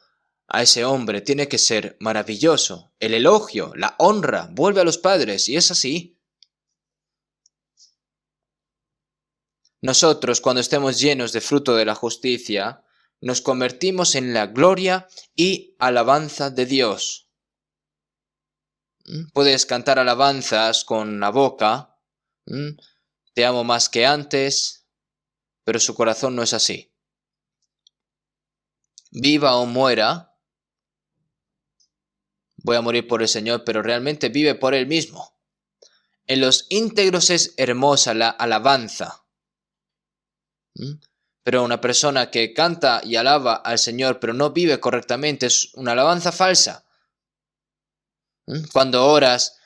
a ese hombre tiene que ser maravilloso. El elogio, la honra, vuelve a los padres y es así. Nosotros, cuando estemos llenos de fruto de la justicia, nos convertimos en la gloria y alabanza de Dios. Puedes cantar alabanzas con la boca, te amo más que antes, pero su corazón no es así. Viva o muera, voy a morir por el Señor, pero realmente vive por Él mismo. En los íntegros es hermosa la alabanza. Pero una persona que canta y alaba al Señor, pero no vive correctamente, es una alabanza falsa. Cuando oras,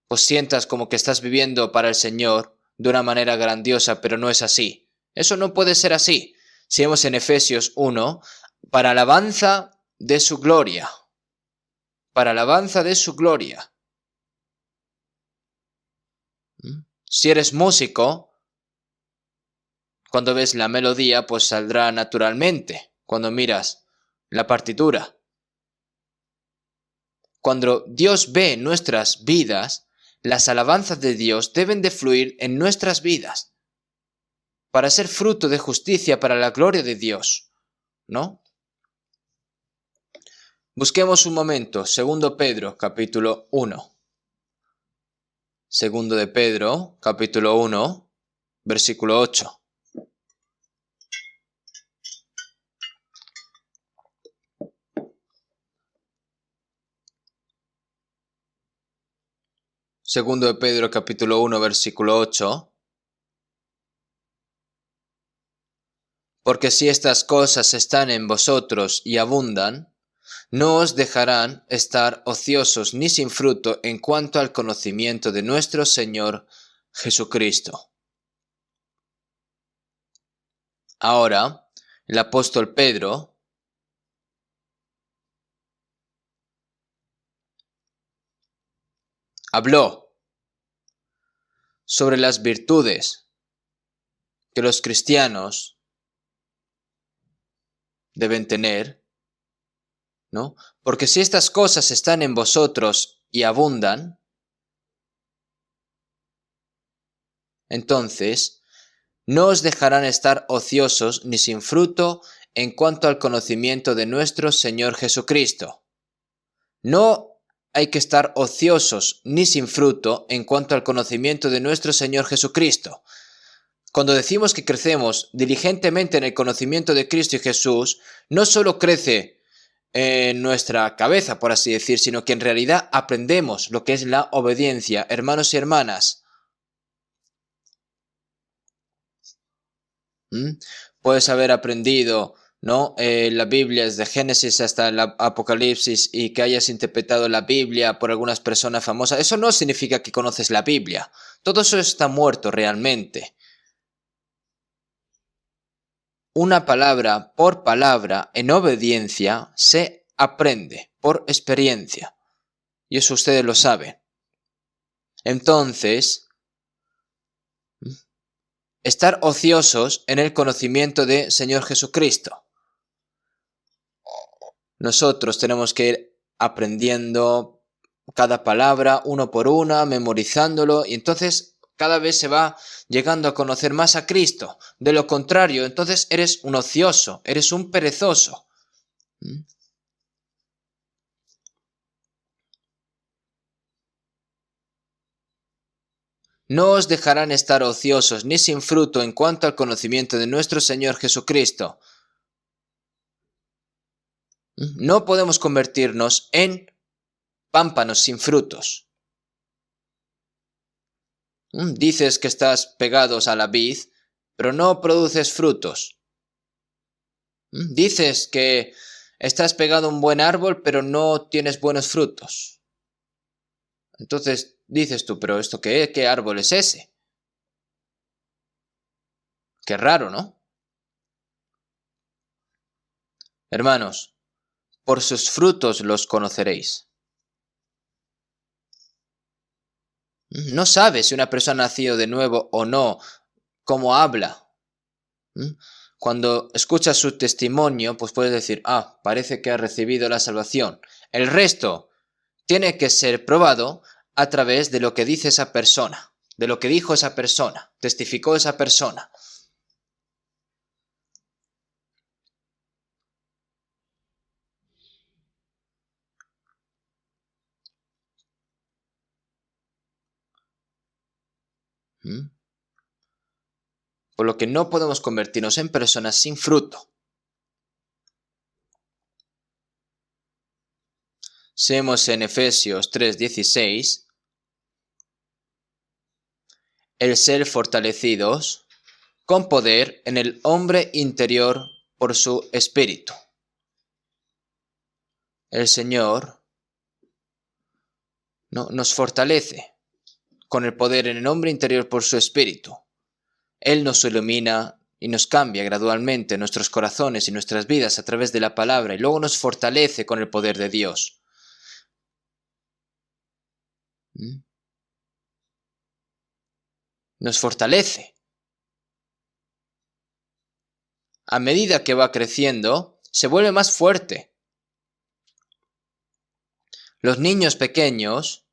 pues sientas como que estás viviendo para el Señor de una manera grandiosa, pero no es así. Eso no puede ser así. Si vemos en Efesios 1, para alabanza de su gloria. Para alabanza de su gloria. Si eres músico, cuando ves la melodía, pues saldrá naturalmente cuando miras la partitura. Cuando Dios ve nuestras vidas, las alabanzas de Dios deben de fluir en nuestras vidas para ser fruto de justicia para la gloria de Dios, ¿no? Busquemos un momento, 2 Pedro, capítulo 1. 2 de Pedro, capítulo 1, versículo 8. Segundo de Pedro, capítulo 1, versículo 8. Porque si estas cosas están en vosotros y abundan, no os dejarán estar ociosos ni sin fruto en cuanto al conocimiento de nuestro Señor Jesucristo. Ahora, el apóstol Pedro habló sobre las virtudes que los cristianos deben tener, ¿no? Porque si estas cosas están en vosotros y abundan, entonces no os dejarán estar ociosos ni sin fruto en cuanto al conocimiento de nuestro Señor Jesucristo. No hay que estar ociosos ni sin fruto en cuanto al conocimiento de nuestro Señor Jesucristo. Cuando decimos que crecemos diligentemente en el conocimiento de Cristo y Jesús, no solo crece en nuestra cabeza, por así decir, sino que en realidad aprendemos lo que es la obediencia, hermanos y hermanas. Puedes haber aprendido, ¿no? La Biblia desde Génesis hasta el Apocalipsis y que hayas interpretado la Biblia por algunas personas famosas. Eso no significa que conoces la Biblia. Todo eso está muerto realmente. Una palabra por palabra en obediencia se aprende por experiencia. Y eso ustedes lo saben. Entonces, estar ociosos en el conocimiento de Señor Jesucristo. Nosotros tenemos que ir aprendiendo cada palabra uno por una, memorizándolo, y entonces cada vez se va llegando a conocer más a Cristo. De lo contrario, entonces eres un ocioso, eres un perezoso. No os dejarán estar ociosos ni sin fruto en cuanto al conocimiento de nuestro Señor Jesucristo. No podemos convertirnos en pámpanos sin frutos. Dices que estás pegados a la vid, pero no produces frutos. Dices que estás pegado a un buen árbol, pero no tienes buenos frutos. Entonces dices tú, pero ¿esto qué es? ¿Qué árbol es ese? Qué raro, ¿no? Hermanos, por sus frutos los conoceréis. No sabes si una persona ha nacido de nuevo o no, cómo habla. Cuando escuchas su testimonio, pues puedes decir, parece que ha recibido la salvación. El resto tiene que ser probado a través de lo que dice esa persona. de lo que dijo esa persona, testificó esa persona. ¿Mm? Por lo que no podemos convertirnos en personas sin fruto. Seamos en Efesios 3:16, el ser fortalecidos con poder en el hombre interior por su espíritu. El Señor nos fortalece con el poder en el hombre interior por su espíritu. Él nos ilumina y nos cambia gradualmente nuestros corazones y nuestras vidas a través de la palabra y luego nos fortalece con el poder de Dios. Nos fortalece. A medida que va creciendo, se vuelve más fuerte. Los niños pequeños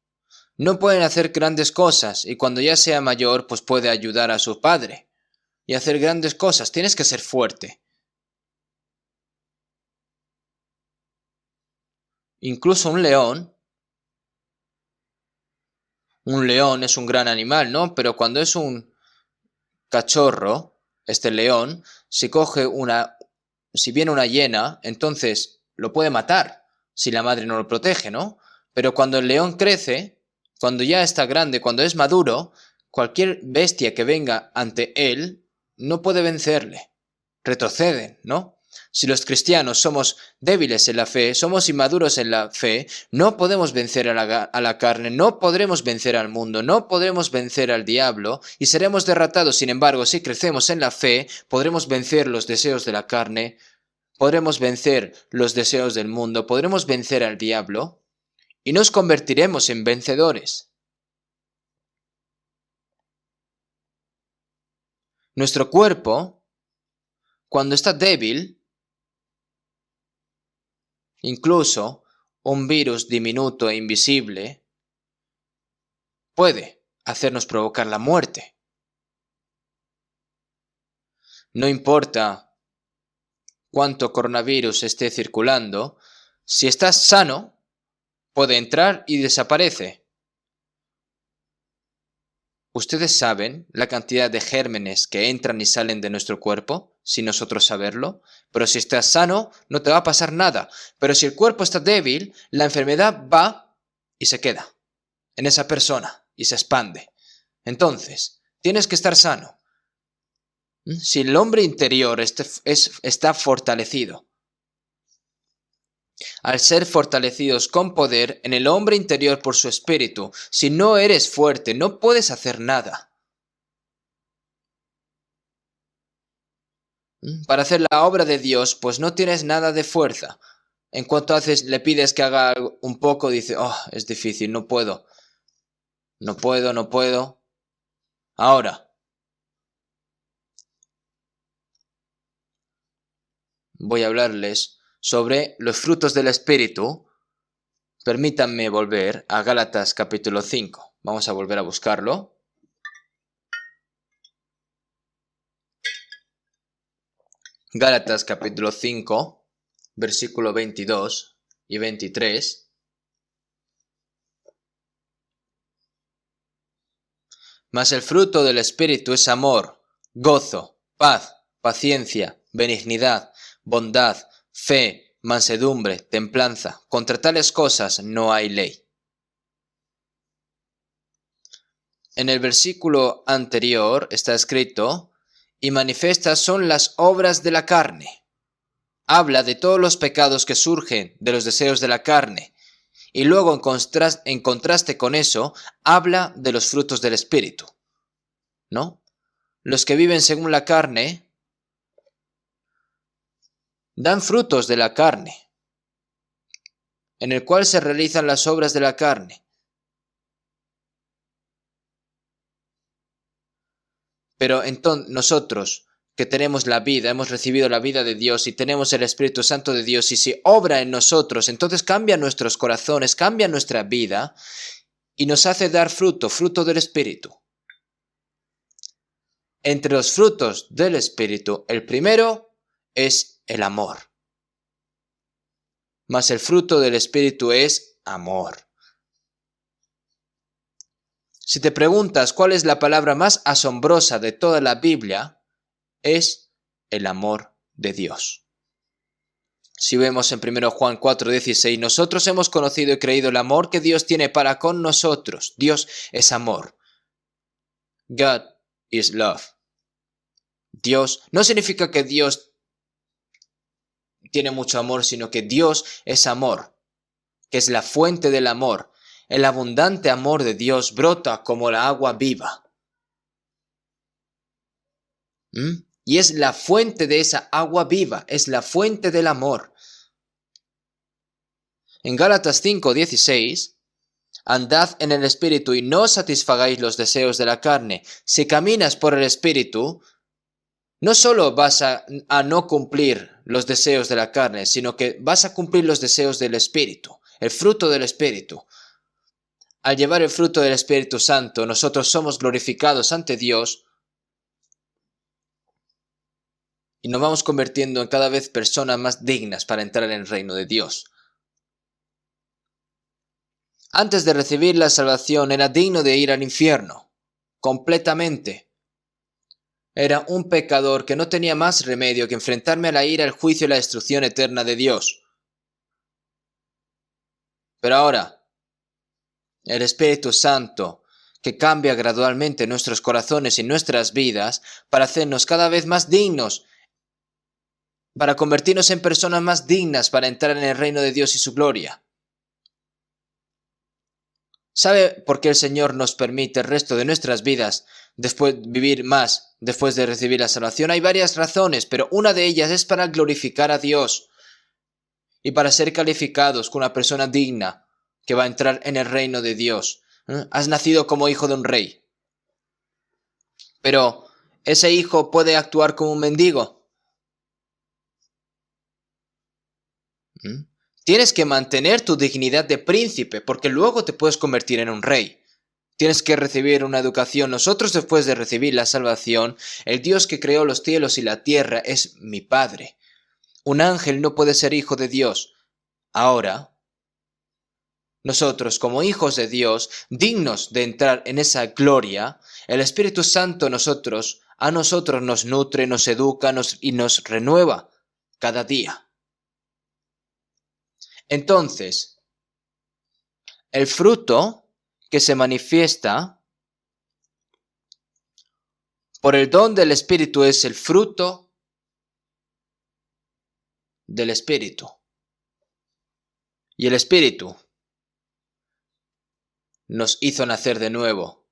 no pueden hacer grandes cosas y cuando ya sea mayor, pues puede ayudar a su padre y hacer grandes cosas. Tienes que ser fuerte. Incluso un león es un gran animal, ¿no? Pero cuando es un cachorro, este león, si viene una hiena, entonces lo puede matar si la madre no lo protege, ¿no? Pero cuando el león crece, cuando ya está grande, cuando es maduro, cualquier bestia que venga ante él no puede vencerle. Retroceden, ¿no? Si los cristianos somos débiles en la fe, somos inmaduros en la fe, no podemos vencer a la carne, no podremos vencer al mundo, no podremos vencer al diablo y seremos derrotados. Sin embargo, si crecemos en la fe, podremos vencer los deseos de la carne, podremos vencer los deseos del mundo, podremos vencer al diablo y nos convertiremos en vencedores. Nuestro cuerpo, cuando está débil, incluso un virus diminuto e invisible puede hacernos provocar la muerte. No importa cuánto coronavirus esté circulando, si estás sano, puede entrar y desaparece. ¿Ustedes saben la cantidad de gérmenes que entran y salen de nuestro cuerpo sin nosotros saberlo? Pero si estás sano, no te va a pasar nada. Pero si el cuerpo está débil, la enfermedad va y se queda en esa persona y se expande. Entonces, tienes que estar sano. Si el hombre interior está fortalecido, al ser fortalecidos con poder en el hombre interior por su espíritu, si no eres fuerte, no puedes hacer nada. Para hacer la obra de Dios, pues no tienes nada de fuerza. En cuanto le pides que haga un poco, dice, oh, es difícil, no puedo. No puedo. Ahora, voy a hablarles sobre los frutos del Espíritu. Permítanme volver a Gálatas capítulo 5. Vamos a volver a buscarlo. Gálatas capítulo 5, versículo 22 y 23. Mas el fruto del Espíritu es amor, gozo, paz, paciencia, benignidad, bondad, fe, mansedumbre, templanza. Contra tales cosas no hay ley. En el versículo anterior está escrito, y manifiestas son las obras de la carne. Habla de todos los pecados que surgen de los deseos de la carne. Y luego, en contraste con eso, habla de los frutos del Espíritu, ¿no? Los que viven según la carne dan frutos de la carne, en el cual se realizan las obras de la carne. Pero entonces nosotros que tenemos la vida, hemos recibido la vida de Dios y tenemos el Espíritu Santo de Dios y si obra en nosotros, entonces cambia nuestros corazones, cambia nuestra vida y nos hace dar fruto del Espíritu. entre los frutos del Espíritu, el primero es el amor. Mas el fruto del Espíritu es amor. Si te preguntas cuál es la palabra más asombrosa de toda la Biblia, es el amor de Dios. Si vemos en 1 Juan 4:16, nosotros hemos conocido y creído el amor que Dios tiene para con nosotros. Dios es amor. God is love. Dios no significa que Dios tiene mucho amor, sino que Dios es amor, que es la fuente del amor. El abundante amor de Dios brota como la agua viva. Y es la fuente de esa agua viva, es la fuente del amor. En Gálatas 5:16, andad en el Espíritu y no satisfagáis los deseos de la carne. Si caminas por el Espíritu, no solo vas a no cumplir los deseos de la carne, sino que vas a cumplir los deseos del Espíritu, el fruto del Espíritu. Al llevar el fruto del Espíritu Santo, nosotros somos glorificados ante Dios y nos vamos convirtiendo en cada vez personas más dignas para entrar en el reino de Dios. Antes de recibir la salvación era digno de ir al infierno, completamente. Era un pecador que no tenía más remedio que enfrentarme a la ira, el juicio y la destrucción eterna de Dios. Pero ahora, el Espíritu Santo, que cambia gradualmente nuestros corazones y nuestras vidas para hacernos cada vez más dignos, para convertirnos en personas más dignas para entrar en el reino de Dios y su gloria. ¿Sabe por qué el Señor nos permite el resto de nuestras vidas vivir más después de recibir la salvación? Hay varias razones, pero una de ellas es para glorificar a Dios y para ser calificados como una persona digna que va a entrar en el reino de Dios. Has nacido como hijo de un rey, pero ese hijo puede actuar como un mendigo. Tienes que mantener tu dignidad de príncipe, porque luego te puedes convertir en un rey. Tienes que recibir una educación. Nosotros, después de recibir la salvación, el Dios que creó los cielos y la tierra es mi Padre. Un ángel no puede ser hijo de Dios. Ahora, nosotros, como hijos de Dios, dignos de entrar en esa gloria, el Espíritu Santo a nosotros nos nutre, nos educa y nos renueva cada día. Entonces, el fruto que se manifiesta por el don del Espíritu es el fruto del Espíritu. Y el Espíritu nos hizo nacer de nuevo.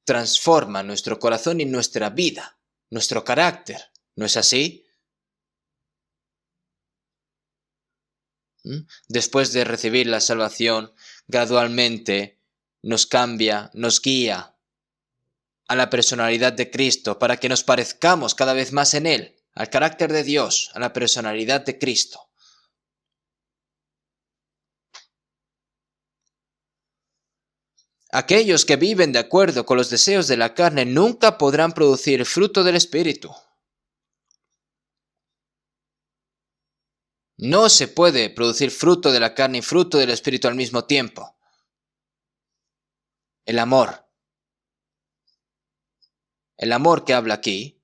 Transforma nuestro corazón y nuestra vida, nuestro carácter. ¿No es así? Después de recibir la salvación, gradualmente nos cambia, nos guía a la personalidad de Cristo para que nos parezcamos cada vez más en Él, al carácter de Dios, a la personalidad de Cristo. Aquellos que viven de acuerdo con los deseos de la carne nunca podrán producir el fruto del Espíritu. No se puede producir fruto de la carne y fruto del Espíritu al mismo tiempo. El amor que habla aquí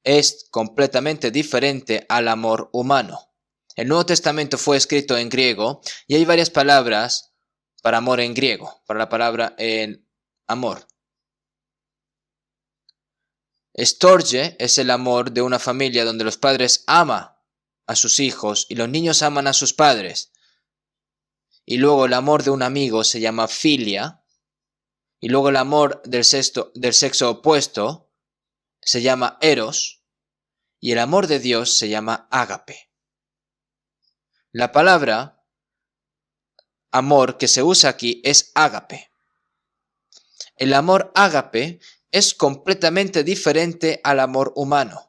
es completamente diferente al amor humano. El Nuevo Testamento fue escrito en griego y hay varias palabras para amor en griego, para la palabra en amor. Storge es el amor de una familia donde los padres aman a sus hijos y los niños aman a sus padres. Y luego el amor de un amigo se llama filia. Y luego el amor del sexo opuesto se llama eros. Y el amor de Dios se llama ágape. La palabra amor que se usa aquí es ágape. El amor ágape es completamente diferente al amor humano.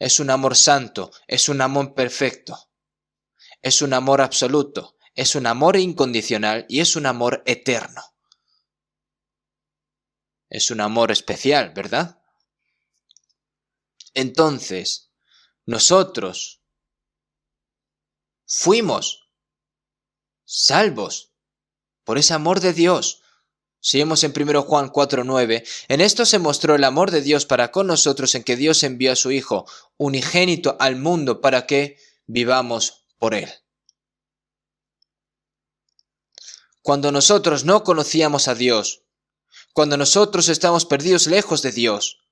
Es un amor santo, es un amor perfecto, es un amor absoluto, es un amor incondicional y es un amor eterno. Es un amor especial, ¿verdad? Entonces, nosotros fuimos salvos por ese amor de Dios. Si vemos en 1 Juan 4:9, en esto se mostró el amor de Dios para con nosotros, en que Dios envió a su Hijo unigénito al mundo para que vivamos por Él. Cuando nosotros no conocíamos a Dios, cuando nosotros estamos perdidos lejos de Dios,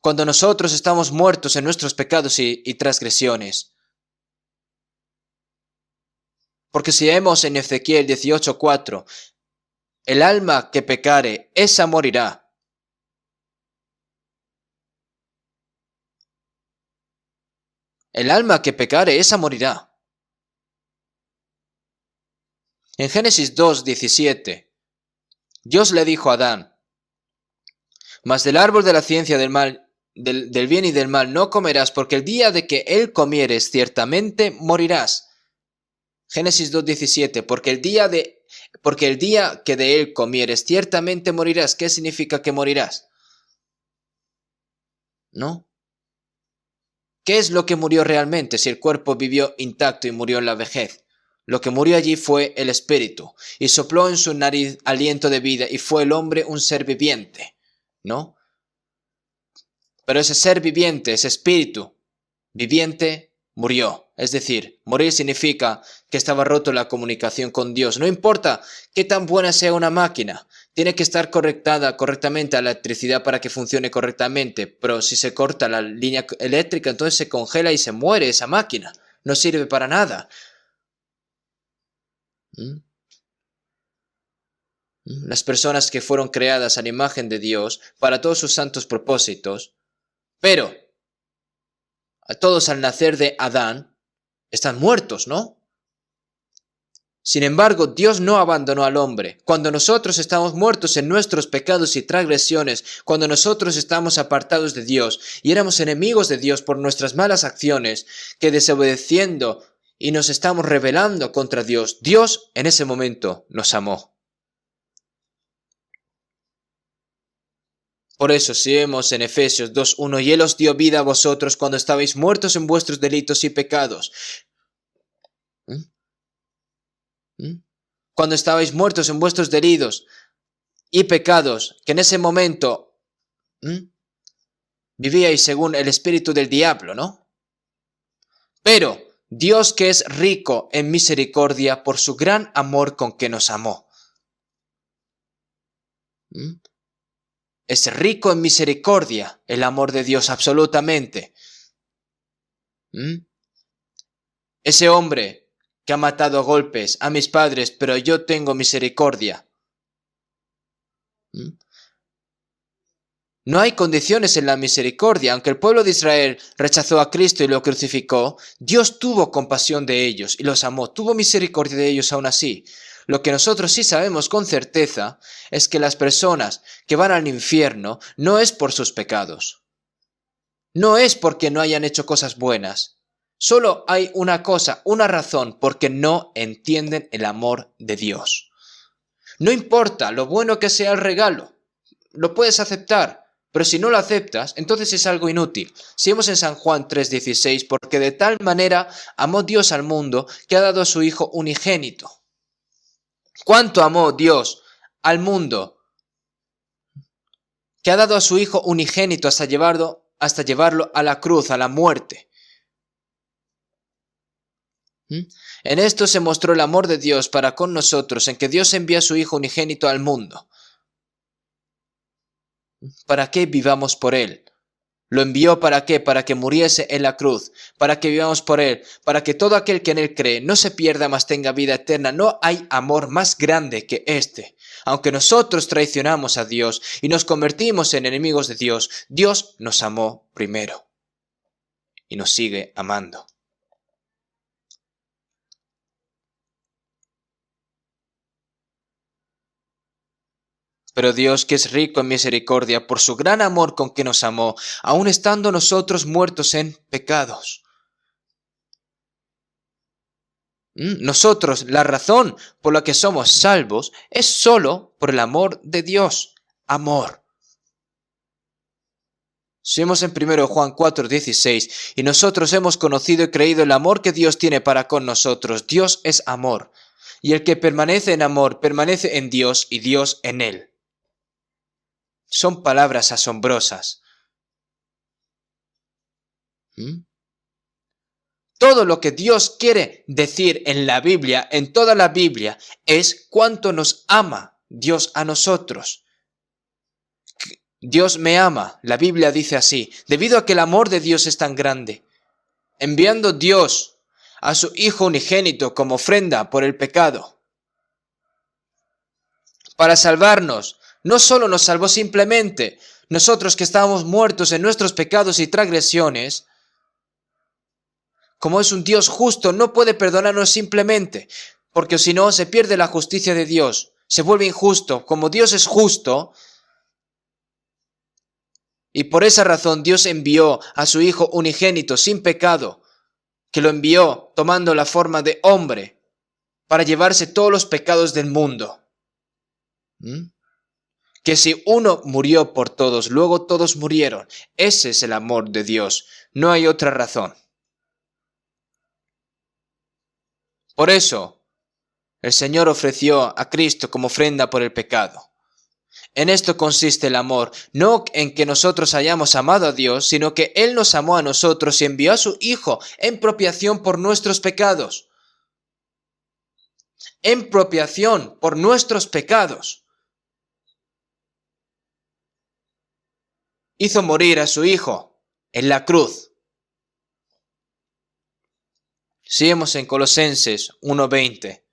cuando nosotros estamos muertos en nuestros pecados y transgresiones. Porque si vemos en Ezequiel 18:4, el alma que pecare, esa morirá. El alma que pecare, esa morirá. En Génesis 2:17, Dios le dijo a Adán: mas del árbol de la ciencia del mal, del bien y del mal no comerás, porque el día de que él comieres, ciertamente morirás. Génesis 2:17, porque el día que de él comieres, ciertamente morirás. ¿Qué significa que morirás? ¿No? ¿Qué es lo que murió realmente si el cuerpo vivió intacto y murió en la vejez? Lo que murió allí fue el espíritu, y sopló en su nariz aliento de vida, y fue el hombre un ser viviente, ¿no? Pero ese ser viviente, ese espíritu viviente, murió. Es decir, morir significa que estaba roto la comunicación con Dios. No importa qué tan buena sea una máquina, tiene que estar conectada correctamente a la electricidad para que funcione correctamente. Pero si se corta la línea eléctrica, entonces se congela y se muere esa máquina. No sirve para nada. Las personas que fueron creadas a la imagen de Dios para todos sus santos propósitos, pero a todos al nacer de Adán, están muertos, ¿no? Sin embargo, Dios no abandonó al hombre. Cuando nosotros estamos muertos en nuestros pecados y transgresiones, cuando nosotros estamos apartados de Dios y éramos enemigos de Dios por nuestras malas acciones, que desobedeciendo y nos estamos rebelando contra Dios, Dios en ese momento nos amó. Por eso, si vemos en Efesios 2:1, y Él os dio vida a vosotros cuando estabais muertos en vuestros delitos y pecados. Cuando estabais muertos en vuestros delitos y pecados, que en ese momento vivíais según el espíritu del diablo, ¿no? Pero Dios, que es rico en misericordia por su gran amor con que nos amó. Es rico en misericordia el amor de Dios, absolutamente. Ese hombre que ha matado a golpes a mis padres, pero yo tengo misericordia. No hay condiciones en la misericordia. Aunque el pueblo de Israel rechazó a Cristo y lo crucificó, Dios tuvo compasión de ellos y los amó. Tuvo misericordia de ellos aún así. Lo que nosotros sí sabemos con certeza es que las personas que van al infierno no es por sus pecados. No es porque no hayan hecho cosas buenas. Solo hay una cosa, una razón, porque no entienden el amor de Dios. No importa lo bueno que sea el regalo, lo puedes aceptar, pero si no lo aceptas, entonces es algo inútil. Si vemos en San Juan 3:16, porque de tal manera amó Dios al mundo que ha dado a su Hijo unigénito. ¿Cuánto amó Dios al mundo? Que ha dado a su Hijo unigénito hasta llevarlo a la cruz, a la muerte. En esto se mostró el amor de Dios para con nosotros, en que Dios envía a su Hijo unigénito al mundo, para que vivamos por Él. ¿Lo envió para qué? Para que muriese en la cruz, para que vivamos por Él, para que todo aquel que en Él cree no se pierda, mas tenga vida eterna. No hay amor más grande que este. Aunque nosotros traicionamos a Dios y nos convertimos en enemigos de Dios, Dios nos amó primero y nos sigue amando. Pero Dios, que es rico en misericordia, por su gran amor con que nos amó, aun estando nosotros muertos en pecados. Nosotros, la razón por la que somos salvos es solo por el amor de Dios. Amor. Si vemos en 1 Juan 4:16, y nosotros hemos conocido y creído el amor que Dios tiene para con nosotros. Dios es amor. Y el que permanece en amor, permanece en Dios y Dios en él. Son palabras asombrosas. Todo lo que Dios quiere decir en la Biblia, en toda la Biblia, es cuánto nos ama Dios a nosotros. Dios me ama, la Biblia dice así, debido a que el amor de Dios es tan grande, enviando Dios a su Hijo unigénito como ofrenda por el pecado, para salvarnos. No solo nos salvó simplemente, nosotros que estábamos muertos en nuestros pecados y transgresiones, como es un Dios justo, no puede perdonarnos simplemente, porque si no se pierde la justicia de Dios, se vuelve injusto. Como Dios es justo, y por esa razón Dios envió a su Hijo unigénito sin pecado, que lo envió tomando la forma de hombre, para llevarse todos los pecados del mundo. Que si uno murió por todos, luego todos murieron. Ese es el amor de Dios, no hay otra razón. Por eso, el Señor ofreció a Cristo como ofrenda por el pecado. En esto consiste el amor, no en que nosotros hayamos amado a Dios, sino que Él nos amó a nosotros y envió a su Hijo en propiación por nuestros pecados. En propiación por nuestros pecados. Hizo morir a su Hijo en la cruz. Seguimos en Colosenses 1:20.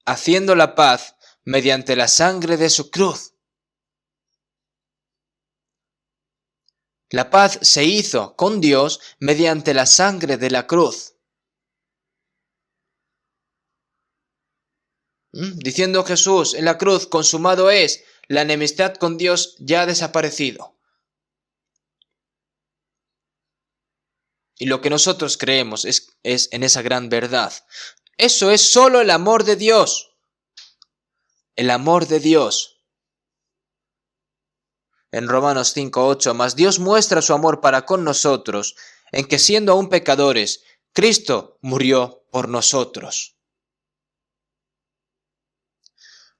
Haciendo la paz mediante la sangre de su cruz. La paz se hizo con Dios mediante la sangre de la cruz. Diciendo Jesús en la cruz, consumado es, la enemistad con Dios ya ha desaparecido. Y lo que nosotros creemos es en esa gran verdad. Eso es solo el amor de Dios. El amor de Dios. En Romanos 5:8, mas Dios muestra su amor para con nosotros, en que siendo aún pecadores, Cristo murió por nosotros.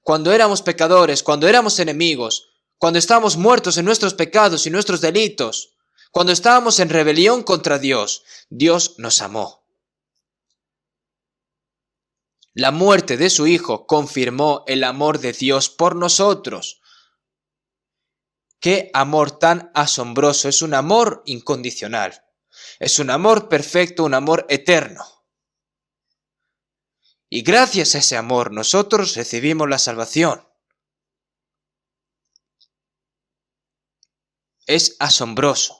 Cuando éramos pecadores, cuando éramos enemigos, cuando estábamos muertos en nuestros pecados y nuestros delitos, cuando estábamos en rebelión contra Dios, Dios nos amó. La muerte de su Hijo confirmó el amor de Dios por nosotros. ¡Qué amor tan asombroso! Es un amor incondicional. Es un amor perfecto, un amor eterno. Y gracias a ese amor nosotros recibimos la salvación. Es asombroso.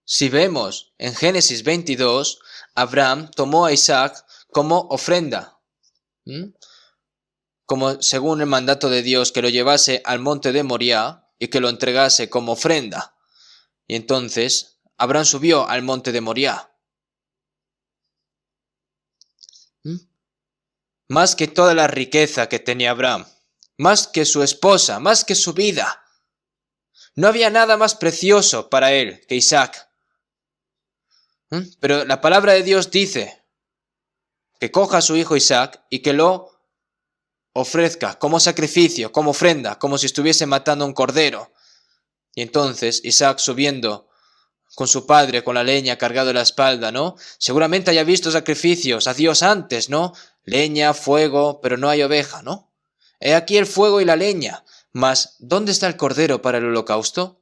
Si vemos en Génesis 22, Abraham tomó a Isaac como ofrenda. Como según el mandato de Dios, que lo llevase al monte de Moriah y que lo entregase como ofrenda. Y entonces Abraham subió al monte de Moriah. Más que toda la riqueza que tenía Abraham, más que su esposa, más que su vida, no había nada más precioso para él que Isaac. Pero la palabra de Dios dice que coja a su hijo Isaac y que lo ofrezca como sacrificio, como ofrenda, como si estuviese matando un cordero. Y entonces Isaac, subiendo con su padre, con la leña cargado en la espalda, ¿no? Seguramente haya visto sacrificios a Dios antes, ¿no? Leña, fuego, pero no hay oveja, ¿no? He aquí el fuego y la leña, mas ¿dónde está el cordero para el holocausto?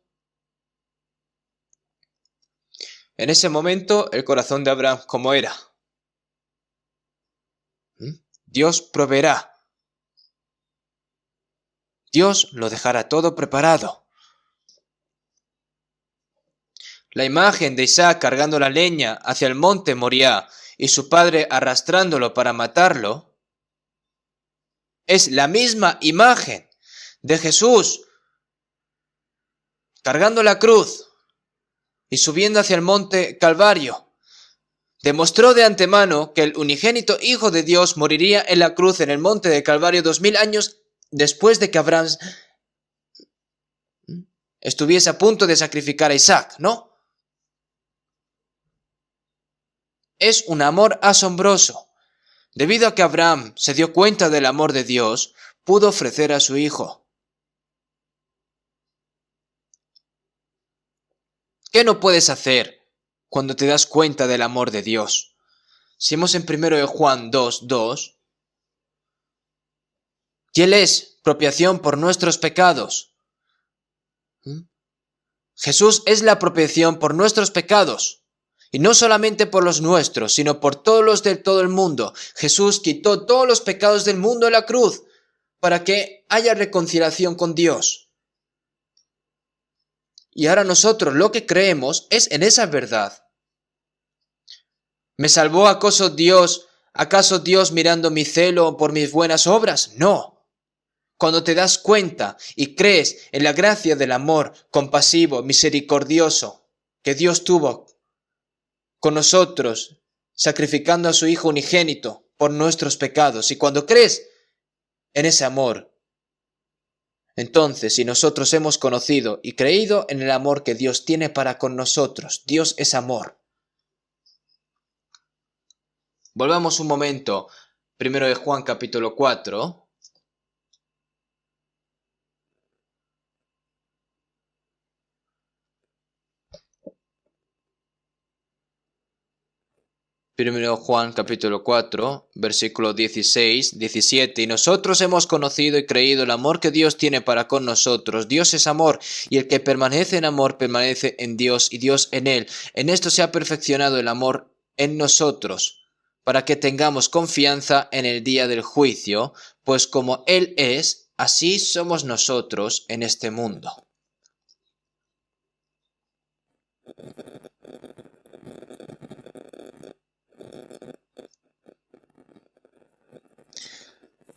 En ese momento el corazón de Abraham, ¿cómo era? Dios proveerá. Dios lo dejará todo preparado. La imagen de Isaac cargando la leña hacia el monte Moriah y su padre arrastrándolo para matarlo, es la misma imagen de Jesús cargando la cruz y subiendo hacia el monte Calvario, demostró de antemano que el unigénito Hijo de Dios moriría en la cruz en el monte de Calvario 2000 años después de que Abraham estuviese a punto de sacrificar a Isaac, ¿no? Es un amor asombroso. Debido a que Abraham se dio cuenta del amor de Dios, pudo ofrecer a su hijo. ¿Qué no puedes hacer cuando te das cuenta del amor de Dios? Si vemos en 1 de Juan 2:2, y Él es propiación por nuestros pecados. Jesús es la propiación por nuestros pecados. Y no solamente por los nuestros, sino por todos los de todo el mundo. Jesús quitó todos los pecados del mundo en la cruz para que haya reconciliación con Dios. Y ahora nosotros lo que creemos es en esa verdad. ¿Me salvó acaso Dios mirando mi celo por mis buenas obras? No. Cuando te das cuenta y crees en la gracia del amor compasivo, misericordioso que Dios tuvo con nosotros, sacrificando a su Hijo unigénito por nuestros pecados, y cuando crees en ese amor, entonces, si nosotros hemos conocido y creído en el amor que Dios tiene para con nosotros, Dios es amor. Volvamos un momento, 1 de Juan capítulo 4. Primero Juan capítulo 4, versículo 16, 17. Y nosotros hemos conocido y creído el amor que Dios tiene para con nosotros. Dios es amor, y el que permanece en amor permanece en Dios y Dios en él. En esto se ha perfeccionado el amor en nosotros, para que tengamos confianza en el día del juicio, pues como Él es, así somos nosotros en este mundo.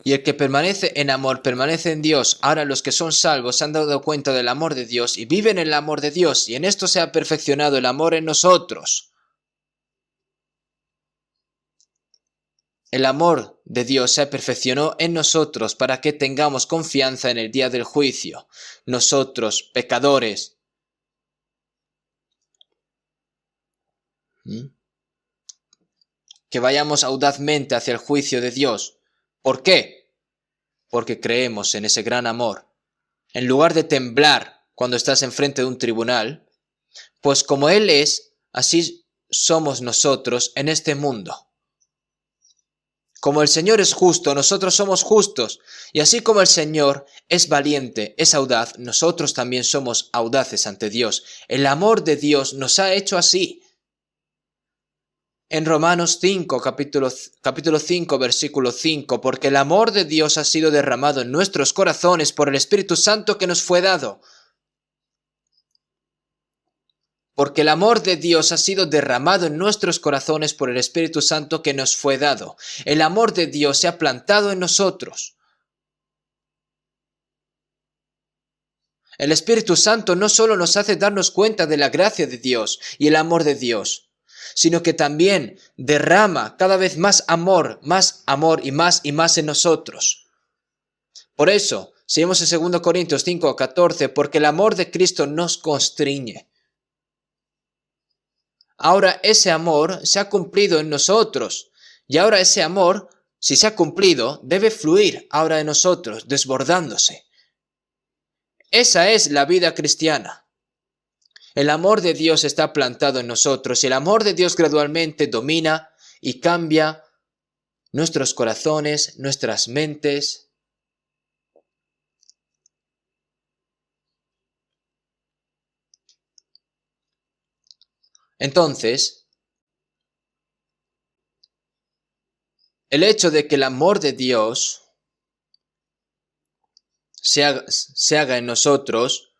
Y el que permanece en amor permanece en Dios. Ahora los que son salvos se han dado cuenta del amor de Dios y viven en el amor de Dios, y en esto se ha perfeccionado el amor en nosotros. El amor de Dios se perfeccionó en nosotros para que tengamos confianza en el día del juicio. Nosotros, pecadores, que vayamos audazmente hacia el juicio de Dios. ¿Por qué? Porque creemos en ese gran amor. En lugar de temblar cuando estás enfrente de un tribunal, pues como Él es, así somos nosotros en este mundo. Como el Señor es justo, nosotros somos justos. Y así como el Señor es valiente, es audaz, nosotros también somos audaces ante Dios. El amor de Dios nos ha hecho así. En Romanos 5, capítulo 5, versículo 5, porque el amor de Dios ha sido derramado en nuestros corazones por el Espíritu Santo que nos fue dado. Porque el amor de Dios ha sido derramado en nuestros corazones por el Espíritu Santo que nos fue dado. El amor de Dios se ha plantado en nosotros. El Espíritu Santo no solo nos hace darnos cuenta de la gracia de Dios y el amor de Dios, sino que también derrama cada vez más amor y más en nosotros. Por eso, seguimos en 2 Corintios 5:14, porque el amor de Cristo nos constriñe. Ahora ese amor se ha cumplido en nosotros, y ahora ese amor, si se ha cumplido, debe fluir ahora de nosotros, desbordándose. Esa es la vida cristiana. El amor de Dios está plantado en nosotros y el amor de Dios gradualmente domina y cambia nuestros corazones, nuestras mentes. Entonces, el hecho de que el amor de Dios se haga en nosotros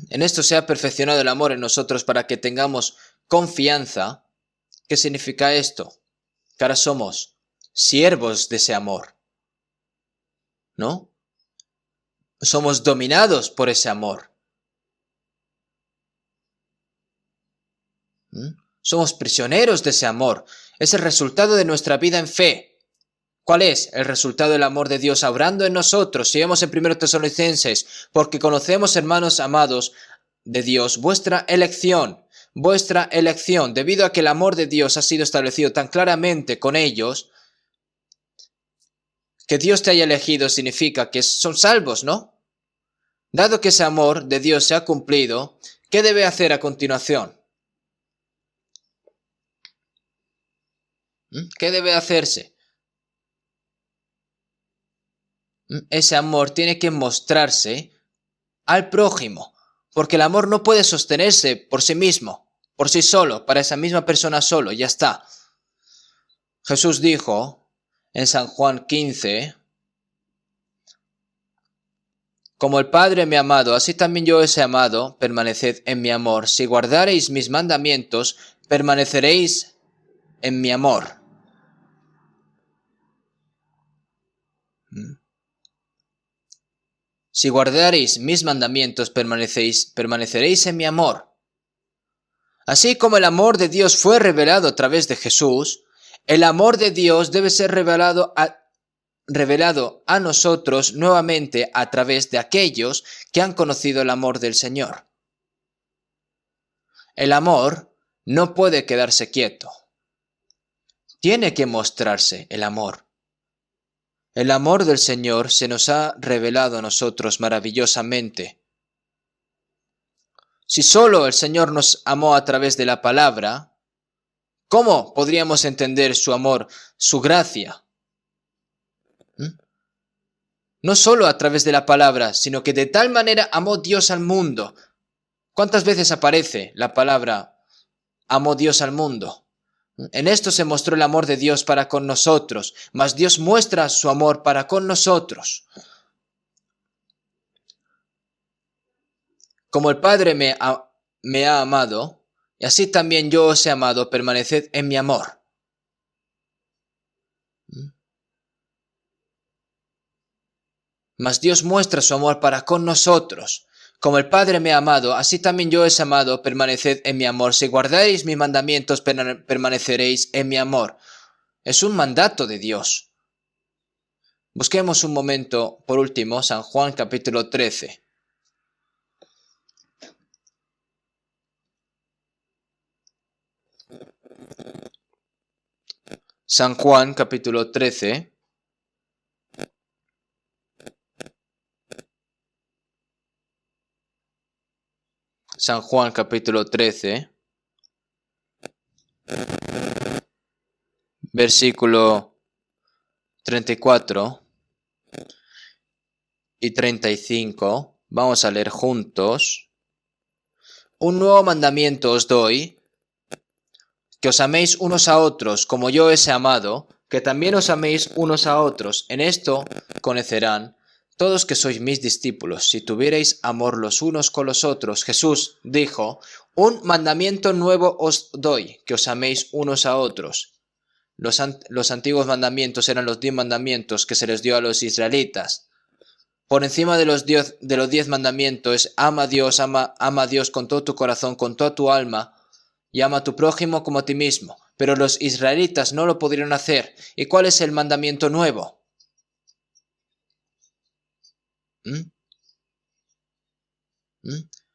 en esto se ha perfeccionado el amor en nosotros para que tengamos confianza. ¿Qué significa esto? Que ahora somos siervos de ese amor. ¿no? Somos dominados por ese amor. Somos prisioneros de ese amor. Es el resultado de nuestra vida en fe. ¿Cuál es el resultado del amor de Dios obrando en nosotros? Si vemos en 1 Tesalonicenses, porque conocemos, hermanos amados de Dios, vuestra elección, debido a que el amor de Dios ha sido establecido tan claramente con ellos, que Dios te haya elegido significa que son salvos, ¿no? Dado que ese amor de Dios se ha cumplido, ¿qué debe hacer a continuación? ¿Qué debe hacerse? Ese amor tiene que mostrarse al prójimo, porque el amor no puede sostenerse por sí mismo, por sí solo, para esa misma persona solo, ya está. Jesús dijo en San Juan 15, como el Padre me ha amado, así también yo os he amado, permaneced en mi amor. Si guardareis mis mandamientos, permaneceréis en mi amor. Si guardareis mis mandamientos, permaneceréis en mi amor. Así como el amor de Dios fue revelado a través de Jesús, el amor de Dios debe ser revelado a nosotros nuevamente a través de aquellos que han conocido el amor del Señor. El amor no puede quedarse quieto. Tiene que mostrarse el amor. El amor del Señor se nos ha revelado a nosotros maravillosamente. Si solo el Señor nos amó a través de la palabra, ¿cómo podríamos entender su amor, su gracia? No solo a través de la palabra, sino que de tal manera amó Dios al mundo. ¿Cuántas veces aparece la palabra amó Dios al mundo? En esto se mostró el amor de Dios para con nosotros, mas Dios muestra su amor para con nosotros. Como el Padre me ha amado, y así también yo os he amado, permaneced en mi amor. Mas Dios muestra su amor para con nosotros. Como el Padre me ha amado, así también yo os he amado, permaneced en mi amor. Si guardáis mis mandamientos, permaneceréis en mi amor. Es un mandato de Dios. Busquemos un momento, por último, San Juan capítulo 13. San Juan capítulo 13. San Juan capítulo 13, versículo 34 y 35. Vamos a leer juntos. Un nuevo mandamiento os doy, que os améis unos a otros como yo os he amado, que también os améis unos a otros. En esto conocerán todos que sois mis discípulos, si tuvierais amor los unos con los otros. Jesús dijo, un mandamiento nuevo os doy, que os améis unos a otros. Los antiguos mandamientos eran los 10 mandamientos que se les dio a los israelitas. Por encima de los 10 mandamientos, ama a Dios con todo tu corazón, con toda tu alma, y ama a tu prójimo como a ti mismo. Pero los israelitas no lo pudieron hacer. ¿Y cuál es el mandamiento nuevo?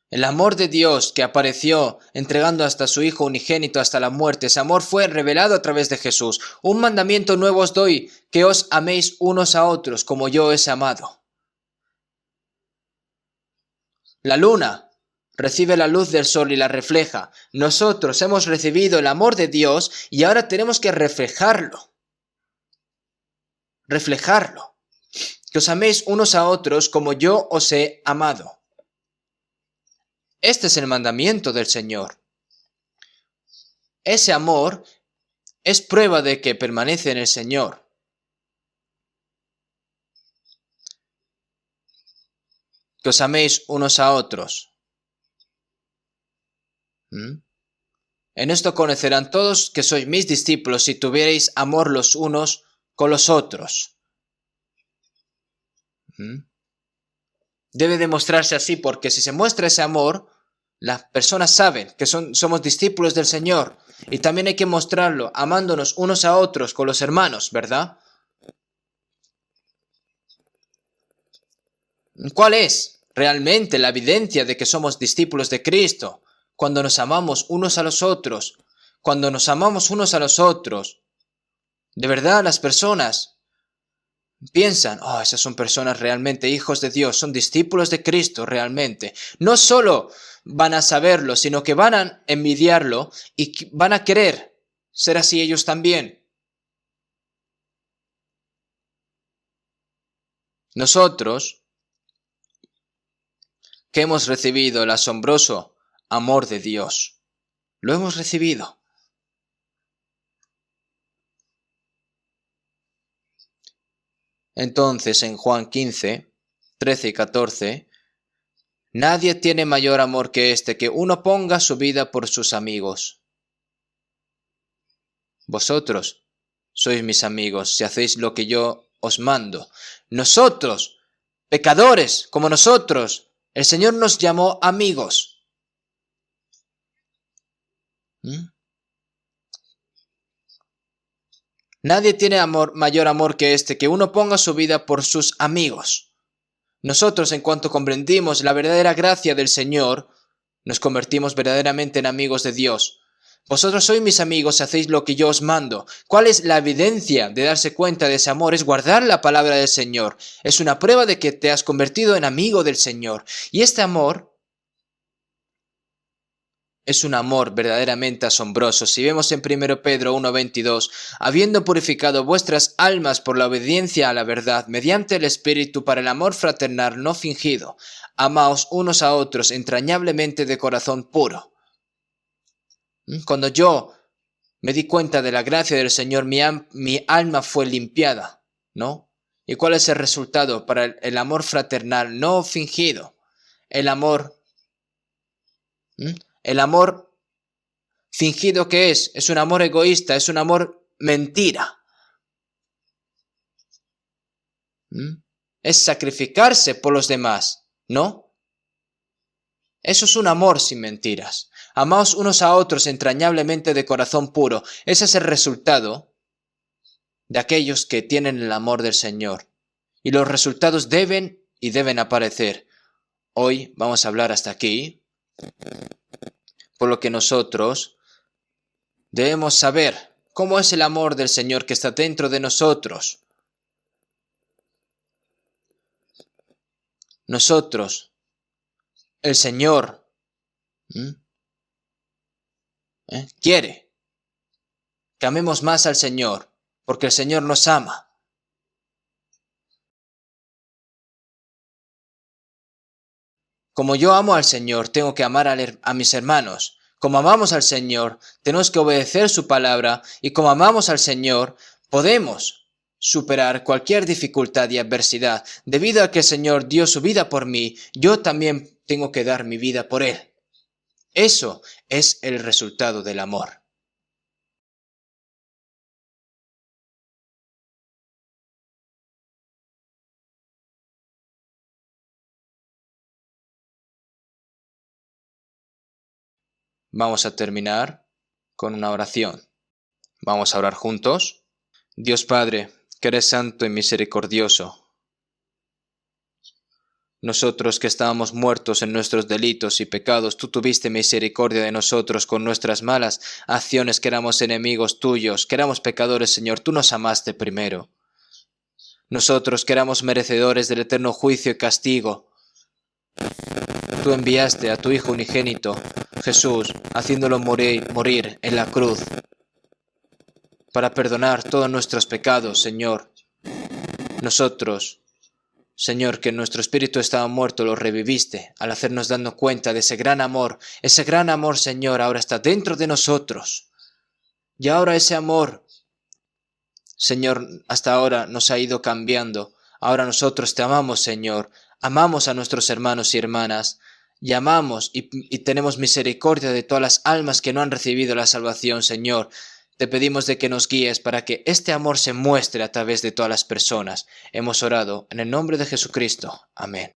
El amor de Dios que apareció entregando hasta su Hijo unigénito hasta la muerte, ese amor fue revelado a través de Jesús. Un mandamiento nuevo os doy, que os améis unos a otros como yo os he amado. La luna recibe la luz del sol y la refleja. Nosotros hemos recibido el amor de Dios y ahora tenemos que reflejarlo. Que os améis unos a otros como yo os he amado. Este es el mandamiento del Señor. Ese amor es prueba de que permanece en el Señor. Que os améis unos a otros. En esto conocerán todos que sois mis discípulos si tuvierais amor los unos con los otros. ¿Mm? Debe demostrarse así, porque si se muestra ese amor, las personas saben que somos discípulos del Señor. Y también hay que mostrarlo amándonos unos a otros con los hermanos, ¿verdad? ¿Cuál es realmente la evidencia de que somos discípulos de Cristo? Cuando nos amamos unos a los otros. Cuando nos amamos unos a los otros. De verdad, las personas piensan, oh, esas son personas realmente hijos de Dios, son discípulos de Cristo realmente. No solo van a saberlo, sino que van a envidiarlo y van a querer ser así ellos también. Nosotros, que hemos recibido el asombroso amor de Dios, lo hemos recibido. Entonces, en Juan 15, 13 y 14, nadie tiene mayor amor que este, que uno ponga su vida por sus amigos. Vosotros sois mis amigos si hacéis lo que yo os mando. Nosotros, pecadores como nosotros, el Señor nos llamó amigos. ¿Mm? Nadie tiene mayor amor que este, que uno ponga su vida por sus amigos. Nosotros, en cuanto comprendimos la verdadera gracia del Señor, nos convertimos verdaderamente en amigos de Dios. Vosotros sois mis amigos si hacéis lo que yo os mando. ¿Cuál es la evidencia de darse cuenta de ese amor? Es guardar la palabra del Señor. Es una prueba de que te has convertido en amigo del Señor. Y este amor es un amor verdaderamente asombroso. Si vemos en 1 Pedro 1:22, habiendo purificado vuestras almas por la obediencia a la verdad, mediante el Espíritu para el amor fraternal no fingido, amaos unos a otros entrañablemente de corazón puro. Cuando yo me di cuenta de la gracia del Señor, mi alma fue limpiada, ¿no? ¿Y cuál es el resultado para el amor fraternal no fingido? El amor... El amor fingido, ¿qué es? Es un amor egoísta, es un amor mentira. Es sacrificarse por los demás, ¿no? Eso es un amor sin mentiras. Amaos unos a otros entrañablemente de corazón puro. Ese es el resultado de aquellos que tienen el amor del Señor. Y los resultados deben aparecer. Hoy vamos a hablar hasta aquí. Por lo que nosotros debemos saber cómo es el amor del Señor que está dentro de nosotros. Nosotros, el Señor, quiere que amemos más al Señor, porque el Señor nos ama. Como yo amo al Señor, tengo que amar a mis hermanos. Como amamos al Señor, tenemos que obedecer su palabra, y como amamos al Señor, podemos superar cualquier dificultad y adversidad. Debido a que el Señor dio su vida por mí, yo también tengo que dar mi vida por Él. Eso es el resultado del amor. Vamos a terminar con una oración. Vamos a orar juntos. Dios Padre, que eres santo y misericordioso, nosotros que estábamos muertos en nuestros delitos y pecados, tú tuviste misericordia de nosotros con nuestras malas acciones, que éramos enemigos tuyos, que éramos pecadores, Señor, tú nos amaste primero. Nosotros que éramos merecedores del eterno juicio y castigo, tú enviaste a tu Hijo unigénito, Jesús, haciéndolo morir en la cruz, para perdonar todos nuestros pecados, Señor. Nosotros, Señor, que nuestro espíritu estaba muerto, lo reviviste al hacernos darnos cuenta de ese gran amor. Ese gran amor, Señor, ahora está dentro de nosotros. Y ahora ese amor, Señor, hasta ahora nos ha ido cambiando. Ahora nosotros te amamos, Señor. Amamos a nuestros hermanos y hermanas. Y amamos y tenemos misericordia de todas las almas que no han recibido la salvación, Señor. Te pedimos de que nos guíes para que este amor se muestre a través de todas las personas. Hemos orado en el nombre de Jesucristo. Amén.